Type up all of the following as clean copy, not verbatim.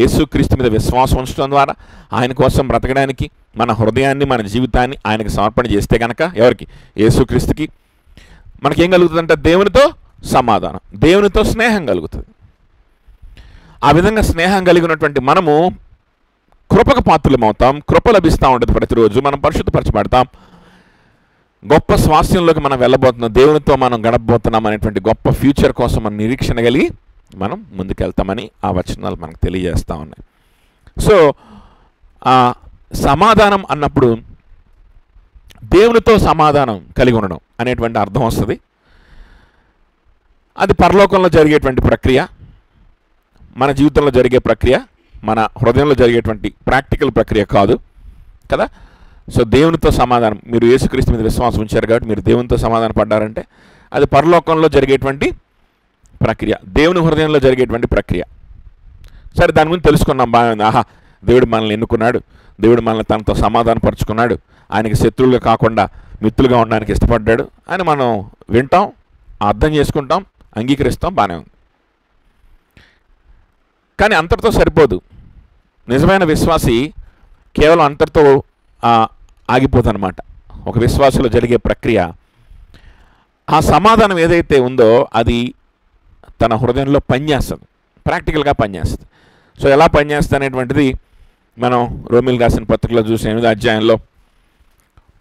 యేసుక్రీస్తు మీద విశ్వాసం ఉంచడం ద్వారా ఆయన కోసం బ్రతకడానికి మన హృదయాన్ని మన జీవితాన్ని ఆయనకి సమర్పణ చేస్తే కనుక ఎవరికి? యేసుక్రీస్తుకి. మనకేం కలుగుతుందంటే దేవునితో సమాధానం, దేవునితో స్నేహం కలుగుతుంది. ఆ విధంగా స్నేహం కలిగినటువంటి మనము కృపకు పాత్రులమవుతాం. కృప లభిస్తూ ఉంటుంది. ప్రతిరోజు మనం పరిశుద్ధపరచబడతాం. గొప్ప స్వాస్థ్యంలోకి మనం వెళ్ళబోతున్నాం, దేవునితో మనం గడపబోతున్నాం అనేటువంటి గొప్ప ఫ్యూచర్ కోసం మనం నిరీక్షణ కలిగి మనం ముందుకెళ్తామని ఆ వచనాలు మనకు తెలియజేస్తూ ఉన్నాయి. సో సమాధానం అన్నప్పుడు దేవునితో సమాధానం కలిగి ఉండడం అనేటువంటి అర్థం వస్తుంది. అది పరలోకంలో జరిగేటువంటి ప్రక్రియ, మన జీవితంలో జరిగే ప్రక్రియ, మన హృదయంలో జరిగేటువంటి ప్రాక్టికల్ ప్రక్రియ కాదు కదా. సో దేవునితో సమాధానం, మీరు యేసుక్రీస్తు మీద విశ్వాసం ఉంచారు కాబట్టి మీరు దేవునితో సమాధానం పడ్డారంటే అది పరలోకంలో జరిగేటువంటి ప్రక్రియ, దేవుని హృదయంలో జరిగేటువంటి ప్రక్రియ. సరే, దాని గురించి తెలుసుకున్నాం, బాగుంది. ఆహా, దేవుడు మనల్ని ఎన్నుకున్నాడు, దేవుడు మనల్ని తనతో సమాధానపరుచుకున్నాడు, ఆయనకి శత్రువులుగా కాకుండా మిత్రులుగా ఉండడానికి ఇష్టపడ్డాడు అని మనం వింటాం, అర్థం చేసుకుంటాం, అంగీకరిస్తాం, బాగానే ఉంది. కానీ అంతటితో సరిపోదు. నిజమైన విశ్వాసి కేవలం అంతటితో ఆగిపోతుందన్నమాట. ఒక విశ్వాసంలో జరిగే ప్రక్రియ, ఆ సమాధానం ఏదైతే ఉందో అది తన హృదయంలో పనిచేస్తుంది, ప్రాక్టికల్గా పనిచేస్తుంది. సో ఎలా పనిచేస్తుంది అనేటువంటిది మనం రోమిల్ రాసిన పత్రికలో చూసే 8వ అధ్యాయంలో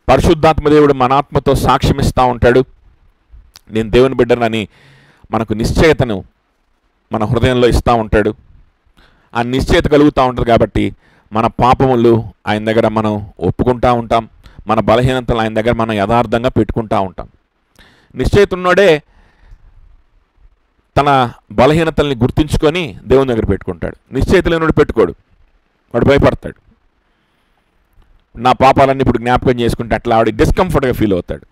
పరిశుద్ధాత్మ దేవుడు మన ఆత్మతో సాక్ష్యం ఇస్తూ ఉంటాడు, నేను దేవుని బిడ్డనని మనకు నిశ్చయతను మన హృదయంలో ఇస్తూ ఉంటాడు. ఆ నిశ్చయత కలుగుతూ ఉంటుంది కాబట్టి మన పాపములు ఆయన దగ్గర మనం ఒప్పుకుంటూ ఉంటాం, మన బలహీనతలు ఆయన దగ్గర మనం యథార్థంగా పెట్టుకుంటూ ఉంటాం. నిశ్చయత ఉన్నోడే తన బలహీనతల్ని గుర్తించుకొని దేవుని దగ్గర పెట్టుకుంటాడు. నిశ్చయిత లేనివాడు పెట్టుకోడు, వాడు భయపడతాడు. నా పాపాలన్నీ ఇప్పుడు జ్ఞాపకం చేసుకుంటే అట్లా ఆవిడ డిస్కంఫర్ట్గా ఫీల్ అవుతాడు.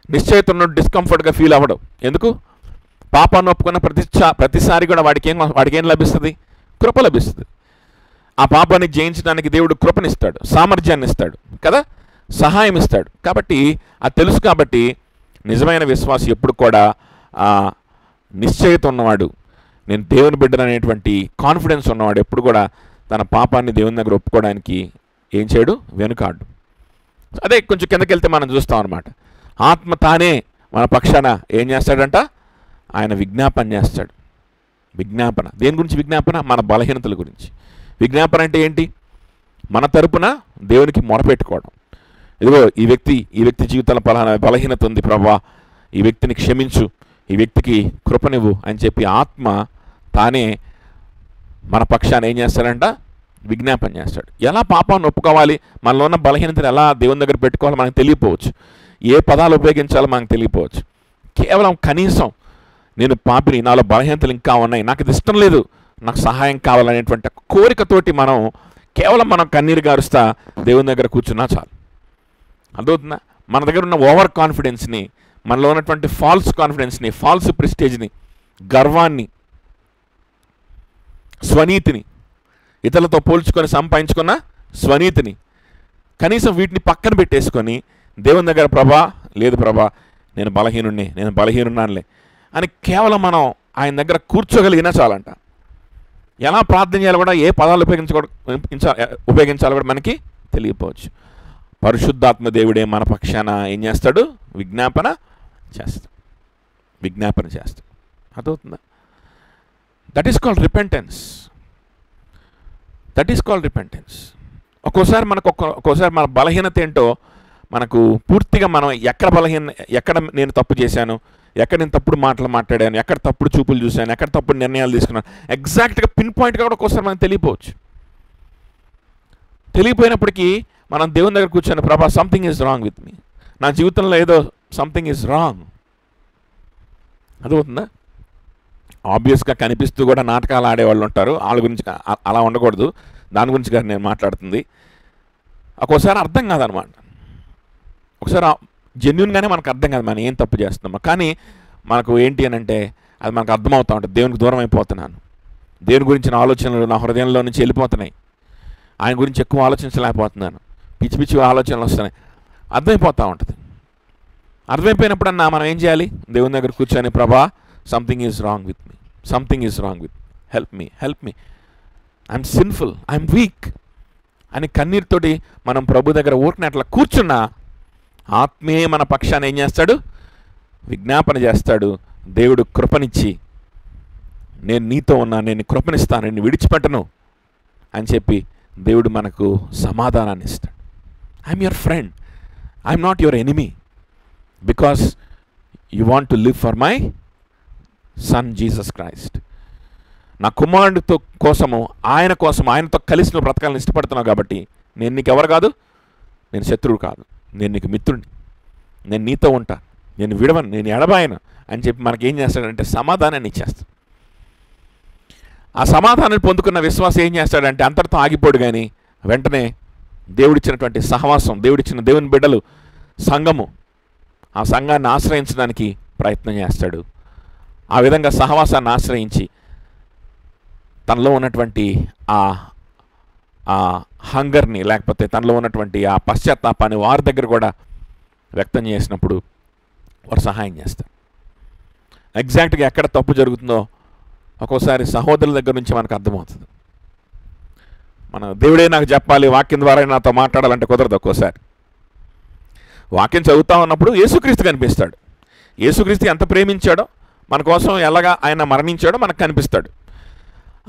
నిశ్చయిత ఉన్నోడు డిస్కంఫర్ట్గా ఫీల్ అవ్వడం. ఎందుకు? పాపాన్ని ఒప్పుకున్న ప్రతిసారి కూడా వాడికి ఏం లభిస్తుంది? కృప లభిస్తుంది. ఆ పాపాన్ని జయించడానికి దేవుడు కృపనిస్తాడు, సామర్థ్యాన్ని ఇస్తాడు కదా, సహాయం ఇస్తాడు. కాబట్టి అది తెలుసు. కాబట్టి నిజమైన విశ్వాసి ఎప్పుడు కూడా నిశ్చయిత ఉన్నవాడు, నేను దేవుని బిడ్డననేటువంటి కాన్ఫిడెన్స్ ఉన్నవాడు ఎప్పుడు కూడా తన పాపాన్ని దేవుని దగ్గర ఒప్పుకోవడానికి ఏం చేయడు? వెనుకాడు. అదే కొంచెం కిందకి వెళ్తే మనం చూస్తాం అన్నమాట. ఆత్మ తానే మన పక్షాన ఏం చేస్తాడంట? ఆయన విజ్ఞాపన చేస్తాడు. విజ్ఞాపన దేని గురించి? విజ్ఞాపన మన బలహీనతల గురించి. విజ్ఞాపన అంటే ఏంటి? మన తరపున దేవునికి మొరపెట్టుకోవడం. ఇదిగో ఈ వ్యక్తి జీవితంలో పలానా బలహీనత ఉంది ప్రభా, ఈ వ్యక్తిని క్షమించు, ఈ వ్యక్తికి కృపనివ్వు అని చెప్పి ఆత్మ తానే మన పక్షాన్ని ఏం చేస్తాడంట? విజ్ఞాపన చేస్తాడు. ఎలా పాపాన్ని ఒప్పుకోవాలి, మనలో ఉన్న బలహీనతను ఎలా దేవుని దగ్గర పెట్టుకోవాలో మనకు తెలియపోవచ్చు, ఏ పదాలు ఉపయోగించాలో మనకు తెలియపోవచ్చు. కేవలం కనీసం నేను పాపిని, నాలో బలహీనతలు ఇంకా ఉన్నాయి, నాకు ఇది ఇష్టం లేదు, నాకు సహాయం కావాలనేటువంటి కోరికతోటి మనం కన్నీరు గారుస్తా దేవుని దగ్గర కూర్చున్నా చాలు. అర్థమవుతుందా? మన దగ్గర ఉన్న ఓవర్ కాన్ఫిడెన్స్ని, మనలో ఉన్నటువంటి ఫాల్స్ కాన్ఫిడెన్స్ని, ఫాల్స్ ప్రెస్టేజ్ని, గర్వాన్ని, స్వనీతిని, ఇతరులతో పోల్చుకొని సంపాదించుకున్న స్వనీతిని, కనీసం వీటిని పక్కన పెట్టేసుకొని దేవుని దగ్గర ప్రభా, లేదు ప్రభా నేను బలహీనున్నానులే అని కేవలం మనం ఆయన దగ్గర కూర్చోగలిగినా చాలంట. ఎలా ప్రార్థన చేయాలో కూడా, ఏ పదాలు ఉపయోగించాలో కూడా మనకి తెలియపోవచ్చు. పరిశుద్ధాత్మ దేవుడే మన పక్షాన ఏం చేస్తాడు? విజ్ఞాపన చేస్తాడు. అర్థమవుతుందా? That is called repentance. ఒక్కోసారి మన బలహీనత ఏంటో మనకు పూర్తిగా మనం ఎక్కడ నేను తప్పు చేశాను, ఎక్కడ నేను తప్పుడు మాటలు మాట్లాడాను, ఎక్కడ తప్పుడు చూపులు చూశాను, ఎక్కడ తప్పుడు నిర్ణయాలు తీసుకున్నాను, ఎగ్జాక్ట్గా పిన్ పాయింట్గా కూడా ఒక్కోసారి మనకు తెలియపోవచ్చు. తెలియపోయినప్పటికీ మనం దేవుని దగ్గర కూర్చొని ప్రభా something is wrong with me, నా జీవితంలో ఏదో సంథింగ్ ఈజ్ రాంగ్. అర్థమవుతుందా? ఆబ్వియస్గా కనిపిస్తూ కూడా నాటకాలు ఆడేవాళ్ళు ఉంటారు, వాళ్ళ గురించి అలా ఉండకూడదు, దాని గురించి గారు నేను మాట్లాడుతుంది. ఒక్కోసారి అర్థం కాదనమాట. ఒకసారి జెన్యున్గానే మనకు అర్థం కాదు మనం ఏం తప్పు చేస్తున్నామో, కానీ మనకు ఏంటి అని అంటే అది మనకు అర్థమవుతూ ఉంటుంది. దేవునికి దూరం అయిపోతున్నాను, దేవుని గురించిన ఆలోచనలు నా హృదయంలో నుంచి వెళ్ళిపోతున్నాయి, ఆయన గురించి ఎక్కువ ఆలోచించలేకపోతున్నాను, పిచ్చి పిచ్చి ఆలోచనలు వస్తున్నాయి, అర్థమైపోతూ ఉంటుంది. అర్థమైపోయినప్పుడన్నా మనం ఏం చేయాలి? దేవుని దగ్గర కూర్చొని ప్రభా something is wrong with me, help me I'm sinful, I'm week అని కన్నీరుతోటి మనం ప్రభు దగ్గర ఊరికనే అట్లా కూర్చున్నా ఆత్మీయ మన పక్షాన్ని ఏం చేస్తాడు? విజ్ఞాపన చేస్తాడు. దేవుడు కృపనిచ్చి, నేను నీతో ఉన్నా, నేను కృపనిస్తాను, నేను విడిచిపెట్టను అని చెప్పి దేవుడు మనకు సమాధానాన్ని ఇస్తాడు. I'm your friend, I'm not your enemy, because you want to live for my son Jesus Christ. నా కుమారుడితో కోసము, ఆయన కోసం, ఆయనతో కలిసి నువ్వు బ్రతకాలని ఇష్టపడుతున్నావు కాబట్టి నేను నీకు ఎవరు కాదు, నేను శత్రువు కాదు, నేను నీకు మిత్రుడిని, నేను నీతో ఉంటాను, నేను విడవను, నేను ఎడబాయను అని చెప్పి మనకేం చేస్తాడంటే సమాధానాన్ని ఇచ్చేస్తాడు. ఆ సమాధానాన్ని పొందుకున్న విశ్వాసం ఏం చేస్తాడంటే అంతటితో ఆగిపోడు, కానీ వెంటనే దేవుడిచ్చినటువంటి సహవాసం, దేవుడిచ్చిన దేవుని బిడ్డలు, సంఘము, ఆ సంఘాన్ని ఆశ్రయించడానికి ప్రయత్నం చేస్తాడు. ఆ విధంగా సహవాసాన్ని ఆశ్రయించి తనలో ఉన్నటువంటి ఆ హంగర్ని, లేకపోతే తనలో ఉన్నటువంటి ఆ పశ్చాత్తాపాన్ని వారి దగ్గర కూడా వ్యక్తం చేసినప్పుడు వారు సహాయం చేస్తారు. ఎగ్జాక్ట్గా ఎక్కడ తప్పు జరుగుతుందో ఒక్కోసారి సహోదరుల దగ్గర నుంచి మనకు అర్థమవుతుంది. మన దేవుడే నాకు చెప్పాలి, వాక్యం ద్వారా నాతో మాట్లాడాలంటే కుదరదు. ఒక్కోసారి వాక్యం చదువుతా ఉన్నప్పుడు యేసుక్రీస్తు కనిపిస్తాడు. యేసుక్రీస్తు ఎంత ప్రేమించాడో, మన కోసం ఎలాగా ఆయన మరణించాడో మనకు కనిపిస్తాడు.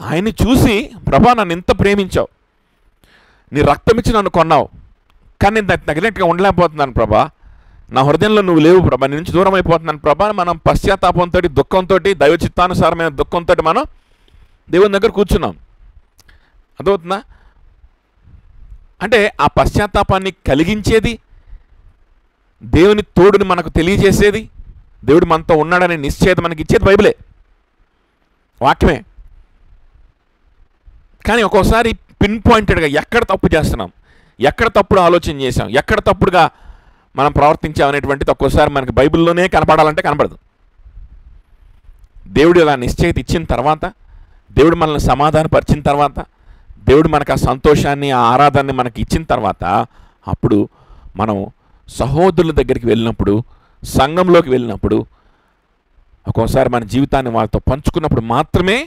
ఆయన్ని చూసి, ప్రభా నన్ను ఇంత ప్రేమించావు, నీ రక్తం ఇచ్చి నన్ను కొన్నావు, కానీ నేను తగినట్టుగా ఉండలేకపోతున్నాను ప్రభా, నా హృదయంలో నువ్వు లేవు ప్రభా, నీ నుంచి దూరం అయిపోతున్నాను ప్రభా. మనం పశ్చాత్తాపంతో, దుఃఖంతో, దైవ చిత్తానుసారమైన దుఃఖంతో మనం దేవుని దగ్గర కూర్చున్నాం. అర్థమవుతుందా? అంటే ఆ పశ్చాత్తాపాన్ని కలిగించేది, దేవుని తోడుని మనకు తెలియజేసేది, దేవుడు మనతో ఉన్నాడనే నిశ్చయత మనకి ఇచ్చేది బైబిలే, వాక్యమే. కానీ ఒక్కోసారి పిన్ పాయింటెడ్గా ఎక్కడ తప్పు చేస్తున్నాం, ఎక్కడ తప్పుడు ఆలోచన చేసాం, ఎక్కడ తప్పుడుగా మనం ప్రవర్తించాం అనేటువంటిది ఒక్కోసారి మనకి బైబిల్లోనే కనపడాలంటే కనపడదు. దేవుడు ఇలా నిశ్చయిత ఇచ్చిన తర్వాత, దేవుడు మనల్ని సమాధానపరిచిన తర్వాత, దేవుడు మనకు ఆ సంతోషాన్ని, ఆ ఆరాధాన్ని మనకి ఇచ్చిన తర్వాత, అప్పుడు మనం సహోదరుల దగ్గరికి వెళ్ళినప్పుడు, సంఘంలోకి వెళ్ళినప్పుడు, ఒక్కోసారి మన జీవితాన్ని వాళ్ళతో పంచుకున్నప్పుడు మాత్రమే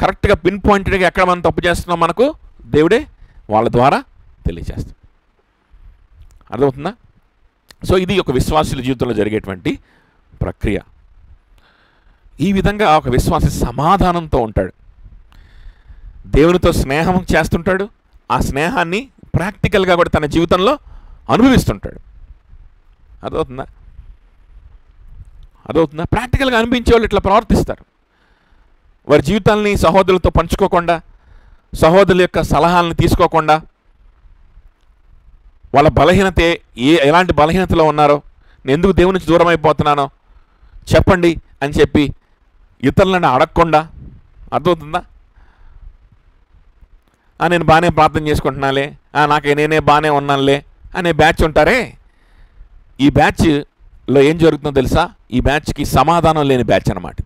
కరెక్ట్గా పిన్ పాయింటెడ్గా ఎక్కడ మనం తప్పు చేస్తున్నాం మనకు దేవుడే వాళ్ళ ద్వారా తెలియజేస్తాం. అర్థమవుతుందా? సో ఇది ఒక విశ్వాసుల జీవితంలో జరిగేటువంటి ప్రక్రియ. ఈ విధంగా ఒక విశ్వాసి సమాధానంతో ఉంటాడు, దేవునితో స్నేహం చేస్తుంటాడు, ఆ స్నేహాన్ని ప్రాక్టికల్గా కూడా తన జీవితంలో అనుభవిస్తుంటాడు. అర్థమవుతుందా? ప్రాక్టికల్గా అనిపించే వాళ్ళు ఇట్లా ప్రవర్తిస్తారు. వారి జీవితాలని సహోదరులతో పంచుకోకుండా, సహోదరుల యొక్క సలహాలను తీసుకోకుండా, వాళ్ళ బలహీనత ఎలాంటి బలహీనతలో ఉన్నారో, నేను ఎందుకు దేవుని నుంచి దూరం అయిపోతున్నానో చెప్పండి అని చెప్పి ఇతరులను అడగకుండా, అర్థమవుతుందా? నేను బాగానే ప్రార్థన చేసుకుంటున్నాలే, నేనే బాగానే ఉన్నానులే అనే బ్యాచ్ ఉంటారే, ఈ బ్యాచ్లో ఏం జరుగుతుందో తెలుసా? ఈ బ్యాచ్కి సమాధానం లేని బ్యాచ్ అన్నమాట.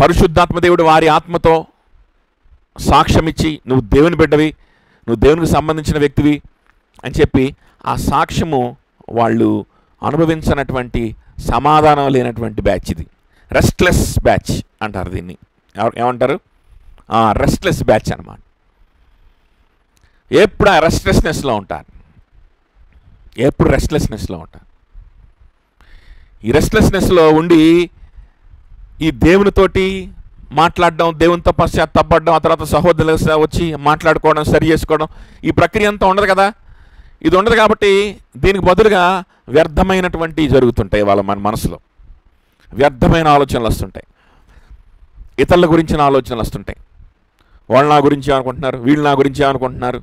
పరిశుద్ధాత్మ దేవుడు వారి ఆత్మతో సాక్ష్యం ఇచ్చి, నువ్వు దేవుని బిడ్డవి, నువ్వు దేవునికి సంబంధించిన వ్యక్తివి అని చెప్పి ఆ సాక్ష్యము వాళ్ళు అనుభవించినటువంటి సమాధానం లేనటువంటి బ్యాచ్ ఇది. రెస్ట్లెస్ బ్యాచ్ అంటారు దీన్ని. ఏమంటారు? రెస్ట్లెస్ బ్యాచ్ అన్నమాట. ఎప్పుడు ఆ రెస్ట్లెస్నెస్లో ఉంటారు, ఎప్పుడు రెస్ట్లెస్నెస్లో ఉంటారు. ఈ రెస్ట్లెస్నెస్లో ఉండి ఈ దేవునితోటి మాట్లాడడం, దేవునితో పశ్చాత్తాపడడం, ఆ తర్వాత సహోదరులు వచ్చి మాట్లాడుకోవడం, సరి చేసుకోవడం, ఈ ప్రక్రియ అంతా ఉండదు కదా. ఇది ఉండదు కాబట్టి దీనికి బదులుగా వ్యర్థమైనటువంటి జరుగుతుంటాయి. మన మనసులో వ్యర్థమైన ఆలోచనలు వస్తుంటాయి, ఇతరుల గురించిన ఆలోచనలు వస్తుంటాయి. వాళ్ళు నా గురించి ఏమనుకుంటున్నారు, వీళ్ళు నా గురించి ఏమనుకుంటున్నారు.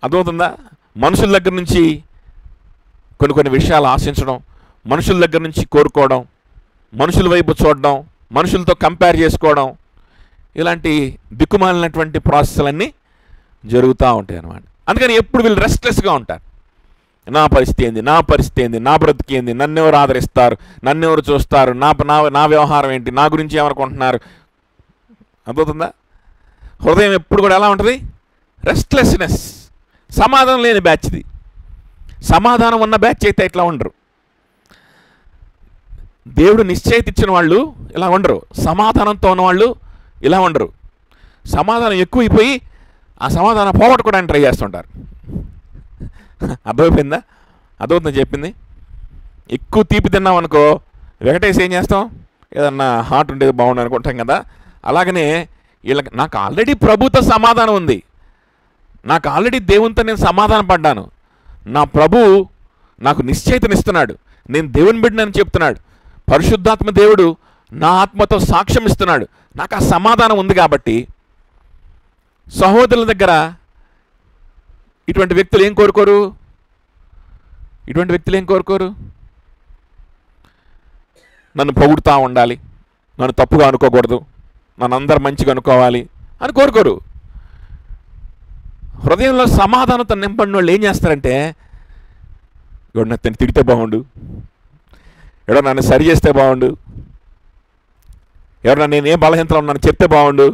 అర్థమవుతుందా? మనుషుల దగ్గర నుంచి కొన్ని విషయాలు ఆశించడం, మనుషుల దగ్గర నుంచి కోరుకోవడం, మనుషుల వైపు చూడడం, మనుషులతో కంపేర్ చేసుకోవడం, ఇలాంటి దిక్కుమాలినటువంటి ప్రాసెస్లన్నీ జరుగుతూ ఉంటాయి అన్నమాట. అందుకని ఎప్పుడు వీళ్ళు రెస్ట్లెస్గా ఉంటారు. నా పరిస్థితి ఏంది, నా పరిస్థితి ఏంది, నా బ్రతికి ఏంది, నన్నెవరు ఆదరిస్తారు, నన్నెవరు చూస్తారు, నా వ్యవహారం ఏంటి, నా గురించి ఏమనుకుంటున్నారు. అర్థమవుతుందా? హృదయం ఎప్పుడు కూడా ఎలా ఉంటుంది? రెస్ట్లెస్నెస్. సమాధానం లేని బ్యాచ్ది. సమాధానం ఉన్న బ్యాచ్ అయితే ఇట్లా ఉండరు. దేవుడు నిశ్చయిత ఇచ్చిన వాళ్ళు ఇలా ఉండరు, సమాధానంతో ఉన్నవాళ్ళు ఇలా ఉండరు. సమాధానం ఎక్కువైపోయి ఆ సమాధానం పోగొట్టుకోవడానికి ట్రై చేస్తుంటారు. అర్థమైపోయిందా? అర్థమవుతుందని చెప్పింది. ఎక్కువ తీపి తిన్నాం అనుకో, వెంకటేష్ ఏం చేస్తాం, ఏదన్నా హార్ట్ ఉండేది బాగుండు అనుకుంటాం కదా. అలాగనే వీళ్ళకి నాకు ఆల్రెడీ ప్రభుతో సమాధానం ఉంది, నాకు ఆల్రెడీ దేవునితో నేను సమాధానం పడ్డాను, నా ప్రభు నాకు నిశ్చయితనిస్తున్నాడు, నేను దేవుని బిడ్డనని చెప్తున్నాడు, పరిశుద్ధాత్మ దేవుడు నా ఆత్మతో సాక్ష్యం ఇస్తున్నాడు, నాకు ఆ సమాధానం ఉంది. కాబట్టి సహోదరుల దగ్గర ఇటువంటి వ్యక్తులు ఏం కోరుకోరు? నన్ను పొగుడుతూ ఉండాలి, నన్ను తప్పుగా అనుకోకూడదు, నన్ను అందరు మంచిగా అనుకోవాలి అని కోరుకోరు. హృదయంలో సమాధానంతో నింపడిన వాళ్ళు ఏం చేస్తారంటే, ఎవడు నన్ను తిడితే బాగుండు, ఎవడో నన్ను సరి చేస్తే బాగుండు, ఎవరన్నా నేనేం బలహీనతలో ఉన్నాను చెప్తే బాగుండు.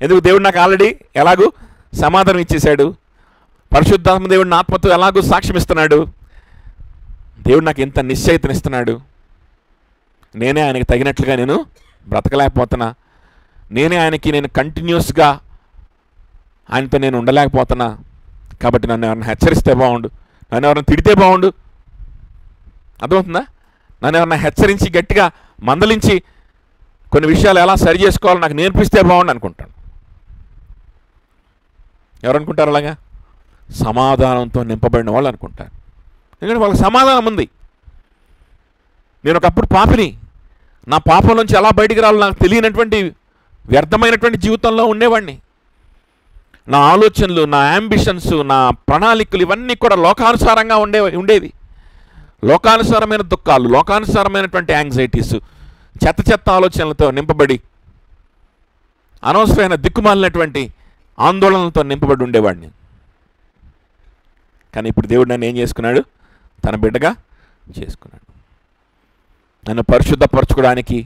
ఎందుకు? దేవుడు నాకు ఆల్రెడీ ఎలాగూ సమాధానం ఇచ్చేశాడు, పరిశుద్ధాత్మ దేవుడిని ఆత్మతో ఎలాగూ సాక్ష్యం ఇస్తున్నాడు, దేవుడు నాకు ఎంత నిశ్చయితనిస్తున్నాడు, నేనే ఆయనకి తగినట్లుగా నేను బ్రతకలేకపోతున్నా, నేనే ఆయనకి నేను కంటిన్యూస్గా ఆయనతో నేను ఉండలేకపోతున్నా. కాబట్టి నన్ను ఎవరైనా హెచ్చరిస్తే బాగుండు, నన్ను ఎవరైనా తిడితే బాగుండు. అర్థమవుతుందా? నన్ను ఎవరైనా హెచ్చరించి గట్టిగా మందలించి కొన్ని విషయాలు ఎలా సరి చేసుకోవాలో నాకు నేర్పిస్తే బాగుండు అనుకుంటాను. ఎవరు అనుకుంటారు అలాగా? సమాధానంతో నింపబడిన వాళ్ళు అనుకుంటారు. ఎందుకంటే వాళ్ళకి సమాధానం ఉంది. నేను ఒకప్పుడు పాపిని, నా పాపం నుంచి ఎలా బయటికి రావాలో నాకు తెలియనటువంటి వ్యర్థమైనటువంటి జీవితంలో ఉండేవాడిని. నా ఆలోచనలు, నా యాంబిషన్స్, నా ప్రణాళికలు ఇవన్నీ కూడా లోకానుసారంగా ఉండేవి. లోకానుసారమైన దుఃఖాలు, లోకానుసారమైనటువంటి యాంగ్జైటీస్, చెత్త ఆలోచనలతో నింపబడి అనవసరమైన దిక్కుమాలినటువంటి ఆందోళనలతో నింపబడి ఉండేవాడిని. కానీ ఇప్పుడు దేవుడు నన్ను ఏం చేసుకున్నాడు? తన బిడ్డగా చేసుకున్నాడు. నన్ను పరిశుద్ధపరచుకోవడానికి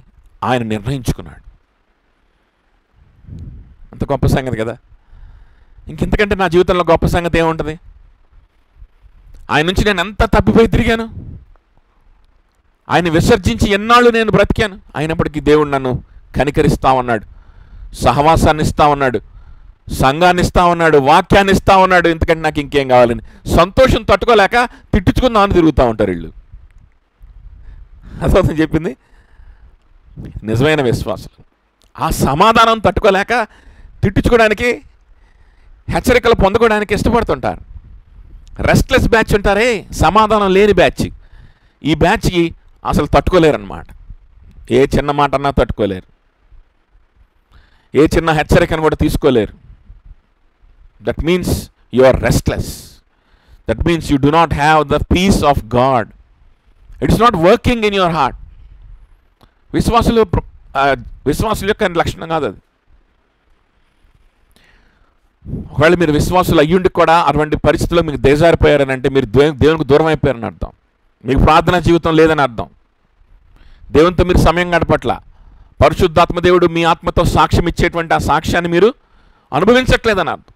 ఆయన నిర్ణయించుకున్నాడు. అంత గొప్ప సంగతి కదా. ఇంకెంతకంటే నా జీవితంలో గొప్ప సంగతి ఏముంటుంది? ఆయన నుంచి నేను ఎంత తప్పిపోయి తిరిగాను, ఆయన విసర్జించి ఎన్నాళ్ళు నేను బ్రతికాను, అయినప్పటికీ దేవుడు నన్ను కనికరిస్తా ఉన్నాడు, సహవాసాన్ని ఇస్తా ఉన్నాడు, సంఘాన్ని ఇస్తా ఉన్నాడు, వాక్యాన్ని ఇస్తా ఉన్నాడు. ఎందుకంటే నాకు ఇంకేం కావాలని సంతోషం తట్టుకోలేక తిట్టించుకుందామని తిరుగుతూ ఉంటారు వీళ్ళు. అసలు చెప్పింది నిజమైన విశ్వాసులు ఆ సమాధానం తట్టుకోలేక తిట్టించుకోవడానికి, హెచ్చరికలు పొందుకోవడానికి ఇష్టపడుతుంటారు. రెస్ట్లెస్ బ్యాచ్ ఉంటారే, సమాధానం లేని బ్యాచ్. ఈ బ్యాచ్కి అసలు తట్టుకోలేరు అన్నమాట. ఏ చిన్న మాట అన్నా తట్టుకోలేరు, ఏ చిన్న హెచ్చరికను కూడా తీసుకోలేరు. That means you are restless. That means you do not have the peace of God. It's not working in your heart. విశ్వాసుల యొక్క లక్షణం కాదు అది. ఒకవేళ మీరు విశ్వాసులు అయ్యుండి కూడా అటువంటి పరిస్థితుల్లో మీకు దిగజారిపోయారని అంటే మీరు దేవునికి దూరం అయిపోయారని అర్థం. మీకు ప్రార్థనా జీవితం లేదని అర్థం. దేవునితో మీరు సమయం గడపట్ల. పరిశుద్ధాత్మ దేవుడు మీ ఆత్మతో సాక్ష్యం ఇచ్చేటువంటి ఆ సాక్ష్యాన్ని మీరు అనుభవించట్లేదని అర్థం.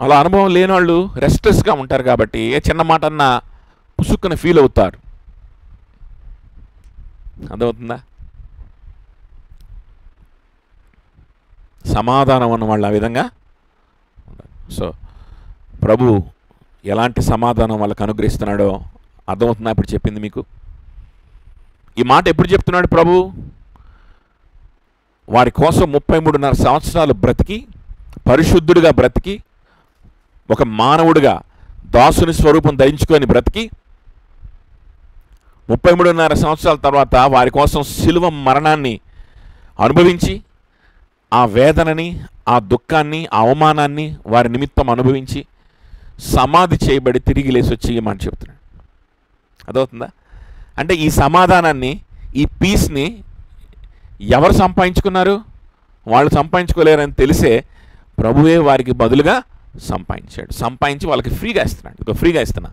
అలా అనుభవం లేని వాళ్ళు రెస్ట్లెస్గా ఉంటారు. కాబట్టి ఏ చిన్న మాట అన్నా పుసుక్కున ఫీల్ అవుతారు. అర్థమవుతుందా? సమాధానం అన్న వాళ్ళు ఆ విధంగా. సో ప్రభు ఎలాంటి సమాధానం వాళ్ళకు అనుగ్రహిస్తున్నాడో అర్థమవుతుందా? ఇప్పుడు చెప్పింది మీకు. ఈ మాట ఎప్పుడు చెప్తున్నాడు ప్రభు? వారి కోసం 33.5 సంవత్సరాలు బ్రతికి, పరిశుద్ధుడిగా బ్రతికి, ఒక మానవుడిగా దాసుని స్వరూపం ధరించుకొని బ్రతికి 33.5 సంవత్సరాల తర్వాత వారి కోసం శిలువ మరణాన్ని అనుభవించి, ఆ వేదనని, ఆ దుఃఖాన్ని, ఆ అవమానాన్ని వారి నిమిత్తం అనుభవించి సమాధి చేయబడి తిరిగి లేచి వచ్చి ఇవ్వమని చెప్తున్నాడు. అదవుతుందా? అంటే ఈ సమాధానాన్ని, ఈ పీస్ని ఎవరు సంపాదించుకున్నారు? వాళ్ళు సంపాదించుకోలేరని తెలిసే ప్రభువే వారికి బదులుగా సంపాదించాడు. సంపాదించి వాళ్ళకి ఫ్రీగా ఇస్తున్నాడు. ఇక ఫ్రీగా ఇస్తున్నా,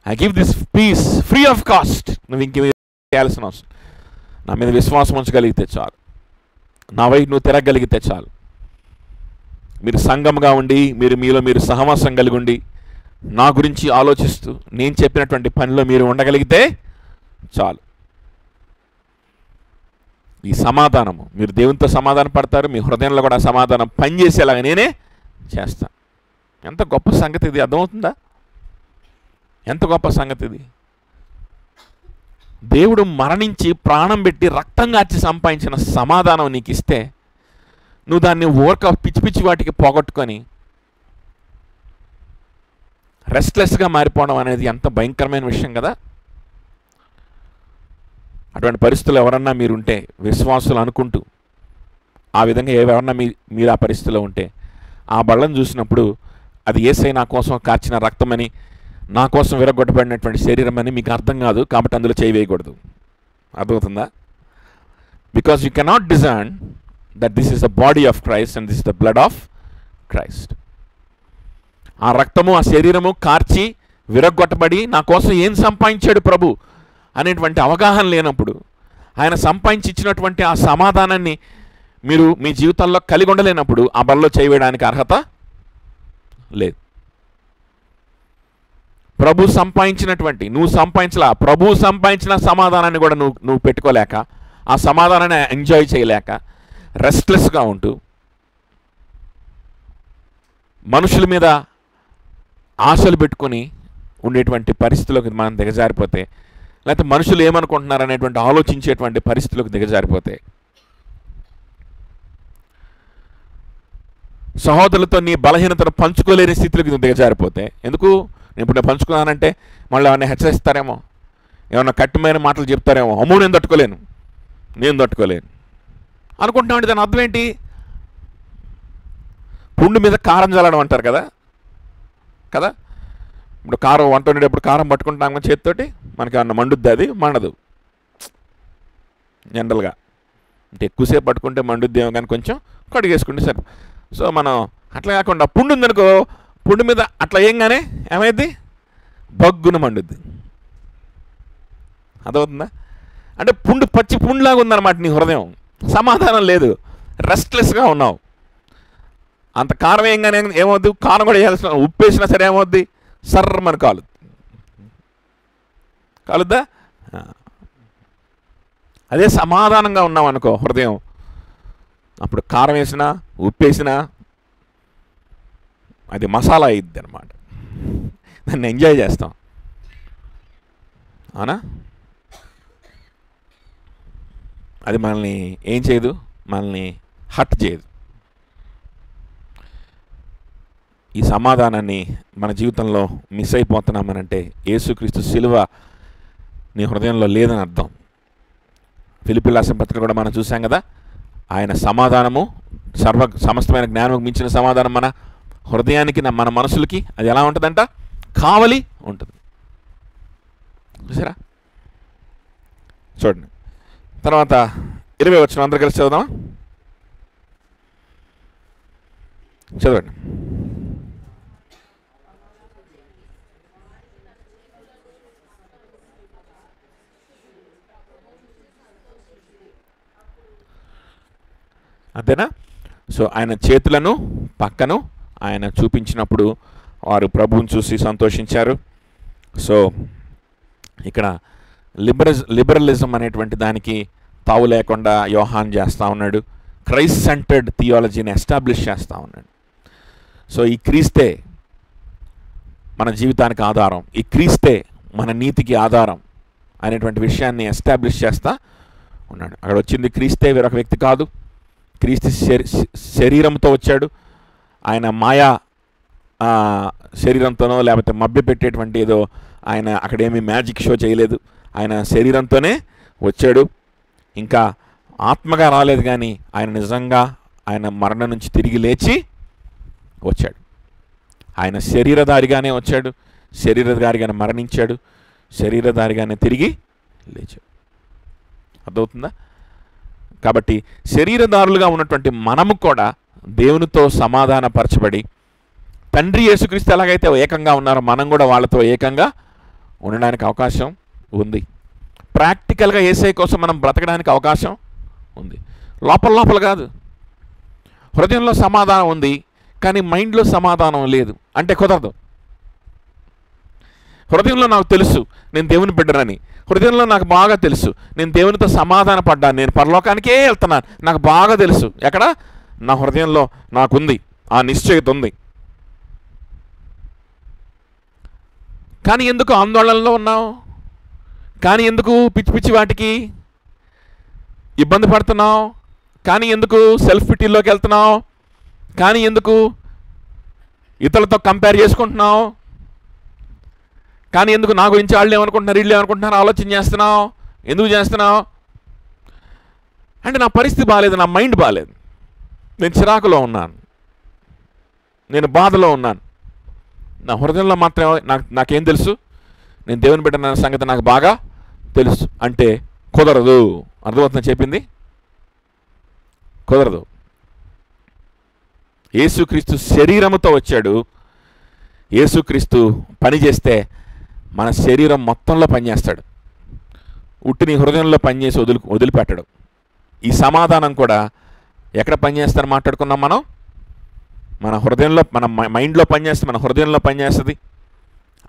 I give this peace free of cost. నువ్వు ఇంకేమి చేయాల్సిన అవసరం, నా మీద విశ్వాసం ఉంచగలిగితే చాలు, నా వైపు నువ్వు తిరగగలిగితే చాలు. మీరు సంఘంగా ఉండి, మీలో మీరు సహవాసం కలిగి ఉండి, నా గురించి ఆలోచిస్తూ నేను చెప్పినటువంటి పనిలో మీరు ఉండగలిగితే చాలు. ఈ సమాధానము, మీరు దేవునితో సమాధాన పడతారు, మీ హృదయంలో కూడా సమాధానం పనిచేసేలాగా నేనే చేస్తాను. ఎంత గొప్ప సంగతి ఇది, అర్థమవుతుందా? ఎంత గొప్ప సంగతి ఇది. దేవుడు మరణించి ప్రాణం పెట్టి రక్తం కార్చి సంపాదించిన సమాధానం నీకు ఇస్తే నువ్వు దాన్ని పిచ్చి పిచ్చి వాటికి పోగొట్టుకొని రెస్ట్లెస్గా మారిపోవడం అనేది ఎంత భయంకరమైన విషయం కదా. అటువంటి పరిస్థితులు ఎవరన్నా మీరుంటే, విశ్వాసులు అనుకుంటూ ఆ విధంగా ఎవరన్నా మీరు ఆ పరిస్థితిలో ఉంటే, ఆ బళ్ళను చూసినప్పుడు అది యేసయ్య నా కోసం కార్చిన రక్తమని, నా కోసం విరగొట్టబడినటువంటి శరీరం అని మీకు అర్థం కాదు, కాబట్టి అందులో చేయి వేయకూడదు. అర్థమవుతుందా? Because you cannot discern that this is the body of Christ and this is the blood of Christ. ఆ రక్తము, ఆ శరీరము కార్చి విరగొట్టబడి నా కోసం ఏం సంపాదించాడు ప్రభు అనేటువంటి అవగాహన లేనప్పుడు, ఆయన సంపాదించి ఇచ్చినటువంటి ఆ సమాధానాన్ని మీరు మీ జీవితాల్లో కలిగి ఉండలేనప్పుడు ఆ బల్లో చేయడానికి అర్హత లేదు. ప్రభు సంపాదించినటువంటి, నువ్వు సంపాదించలా, ప్రభు సంపాదించిన సమాధానాన్ని కూడా నువ్వు పెట్టుకోలేక, ఆ సమాధానాన్ని ఎంజాయ్ చేయలేక, రెస్ట్లెస్గా ఉంటూ మనుషుల మీద ఆశలు పెట్టుకొని ఉండేటువంటి పరిస్థితులకు మనం దిగజారిపోతే, లేకపోతే మనుషులు ఏమనుకుంటున్నారు అనేటువంటి ఆలోచించేటువంటి పరిస్థితులకు దిగజారిపోతే, సహోదరులతో నీ బలహీనతను పంచుకోలేని స్థితిలోకి దిగజారిపోతే, ఎందుకు నేను ఇప్పుడు పంచుకున్నానంటే మళ్ళీ ఏమన్నా హెచ్చరిస్తారేమో, ఏమన్నా కఠినమైన మాటలు చెప్తారేమో, అమ్మో నేను తట్టుకోలేను అనుకుంటున్నామంటే దాని అర్థం ఏంటి? పుండు మీద కారం చల్లడం అంటారు కదా. ఇప్పుడు కారం వంట వండేటప్పుడు కారం పట్టుకుంటాం చేతితోటి, మనకి ఏమన్నా మండుద్ది? అది మండదు జనరల్గా. అంటే ఎక్కువసేపు పట్టుకుంటే మండుద్ది ఏమో, కానీ కొంచెం కడిగేసుకుంటే సరే. సో మనం అట్లా కాకుండా పుండు ఉందనుకో, పుండు మీద అట్లా ఏంగానే ఏమైద్ది? బగ్గున మండుద్ది. అదవుతుందా? అంటే పచ్చి పుండులాగా ఉందన్నమాట నీ హృదయం. సమాధానం లేదు, రెస్ట్లెస్గా ఉన్నావు. అంత కారం ఏంగానే ఏమవుద్ది? కారం కూడా వేయాల్సిన, ఉప్పు వేసినా సరే ఏమవుద్ది? సర్రమని కాలుద్దా? అదే సమాధానంగా ఉన్నాం అనుకో హృదయం, అప్పుడు కారం వేసినా ఉప్పు వేసినా అది మసాలా అయ్యిద్ది అనమాట. దాన్ని ఎంజాయ్ చేస్తాం. అవునా? అది మనల్ని ఏం చేయదు, మనల్ని హర్ట్ చేయదు. ఈ సమాధానాన్ని మన జీవితంలో మిస్ అయిపోతున్నామనంటే యేసుక్రీస్తు శిలువ నీ హృదయంలో లేదని అర్థం. ఫిలిప్పీయుల రాసిన పత్రిక కూడా మనం చూసాం కదా, ఆయన సమాధానము, సమస్తమైన జ్ఞానం మించిన సమాధానం మన హృదయానికి, మన మనసులకి అది ఎలా ఉంటుందంట? కావలి ఉంటుంది. చూసారా? చూడండి తర్వాత 20 వచనం అందరు కలిసి చదువుదామా? చదవండి. అంతేనా? సో ఆయన చేతులను పక్కను ఆయన చూపించినప్పుడు వారు ప్రభువుని చూసి సంతోషించారు. సో ఇక్కడ లిబరలిజం అనేటువంటి దానికి తావు లేకుండా యోహాన్ చేస్తూ ఉన్నాడు. క్రైస్ట్ సెంటర్డ్ థియాలజీని ఎస్టాబ్లిష్ చేస్తూ ఉన్నాడు. సో ఈ క్రీస్తే మన జీవితానికి ఆధారం, ఈ క్రీస్తే మన నీతికి ఆధారం అనేటువంటి విషయాన్ని ఎస్టాబ్లిష్ చేస్తూ ఉన్నాడు. అక్కడ వచ్చింది క్రీస్తే, వేరొక వ్యక్తి కాదు. క్రీస్తు శరీరంతో వచ్చాడు. ఆయన మాయా శరీరంతోనో లేకపోతే మభ్య పెట్టేటువంటి ఏదో ఆయన అక్కడేమీ మ్యాజిక్ షో చేయలేదు. ఆయన శరీరంతోనే వచ్చాడు. ఇంకా ఆత్మగా రాలేదు, కానీ ఆయన నిజంగా ఆయన మరణం నుంచి తిరిగి లేచి వచ్చాడు. ఆయన శరీరధారిగానే వచ్చాడు, శరీరధారిగానే మరణించాడు, శరీరధారిగానే తిరిగి లేచాడు. అర్థమవుతుందా? కాబట్టి శరీరధారులుగా ఉన్నటువంటి మనము కూడా దేవునితో సమాధానపరచబడి, తండ్రి యేసుక్రీస్తు ఎలాగైతే ఏకంగా ఉన్నారో మనం కూడా వాళ్ళతో ఏకంగా ఉండడానికి అవకాశం ఉంది. ప్రాక్టికల్గా యేసయ్య కోసం మనం బ్రతకడానికి అవకాశం ఉంది. లోపల కాదు. హృదయంలో సమాధానం ఉంది, కానీ మైండ్లో సమాధానం లేదు అంటే కుదరదు. హృదయంలో నాకు తెలుసు నేను దేవుని బిడ్డనని. హృదయంలో నాకు బాగా తెలుసు నేను దేవునితో సమాధాన పడ్డాను, నేను పరలోకానికే వెళ్తున్నాను, నాకు బాగా తెలుసు. ఎక్కడ? నా హృదయంలో నాకుంది, ఆ నిశ్చయిత ఉంది. కానీ ఎందుకు ఆందోళనలో ఉన్నావు? కానీ ఎందుకు పిచ్చి పిచ్చి వాటికి ఇబ్బంది పడుతున్నావు? కానీ ఎందుకు సెల్ఫ్ పిటీలోకి వెళ్తున్నావు? కానీ ఎందుకు ఇతరులతో కంపేర్ చేసుకుంటున్నావు? కానీ ఎందుకు నా గురించి వాళ్ళు ఏమనుకుంటున్నారు, వీళ్ళు ఏమనుకుంటున్నారు ఆలోచన చేస్తున్నావు? ఎందుకు చేస్తున్నావు అంటే నా పరిస్థితి బాగాలేదు, నా మైండ్ బాగాలేదు, నేను చిరాకులో ఉన్నాను, నేను బాధలో ఉన్నాను. నా హృదయంలో మాత్రమే నాకేం తెలుసు, నేను దేవుని బిడ్డన సంగతి నాకు బాగా తెలుసు అంటే కుదరదు. అర్థమవుతుందని చెప్పింది? కుదరదు. యేసుక్రీస్తు శరీరముతో వచ్చాడు. యేసుక్రీస్తు పని చేస్తే మన శరీరం మొత్తంలో పనిచేస్తాడు. ఉట్టిని హృదయంలో పనిచేసి వదిలిపెట్టడు. ఈ సమాధానం కూడా ఎక్కడ పనిచేస్తారని మాట్లాడుకున్నాం మనం? మన హృదయంలో, మన మైండ్లో పనిచేస్తుంది, మన హృదయంలో పనిచేస్తుంది.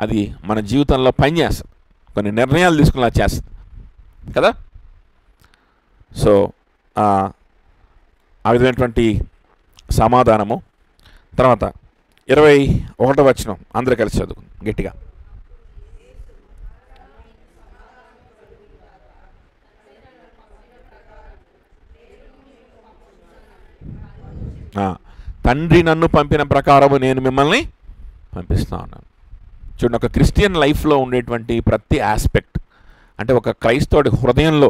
అది మన జీవితంలో పనిచేస్తుంది, కొన్ని నిర్ణయాలు తీసుకునేలా చేస్తుంది కదా. సో ఆ విధమైనటువంటి సమాధానము. తర్వాత 21వ వచనం అందరూ కలిసి చదువు గట్టిగా. తండ్రి నన్ను పంపిన ప్రకారము నేను మిమ్మల్ని పంపిస్తా ఉన్నాను. చూడండి, ఒక క్రిస్టియన్ లైఫ్లో ఉండేటువంటి ప్రతి ఆస్పెక్ట్, అంటే ఒక క్రైస్తవుడి హృదయంలో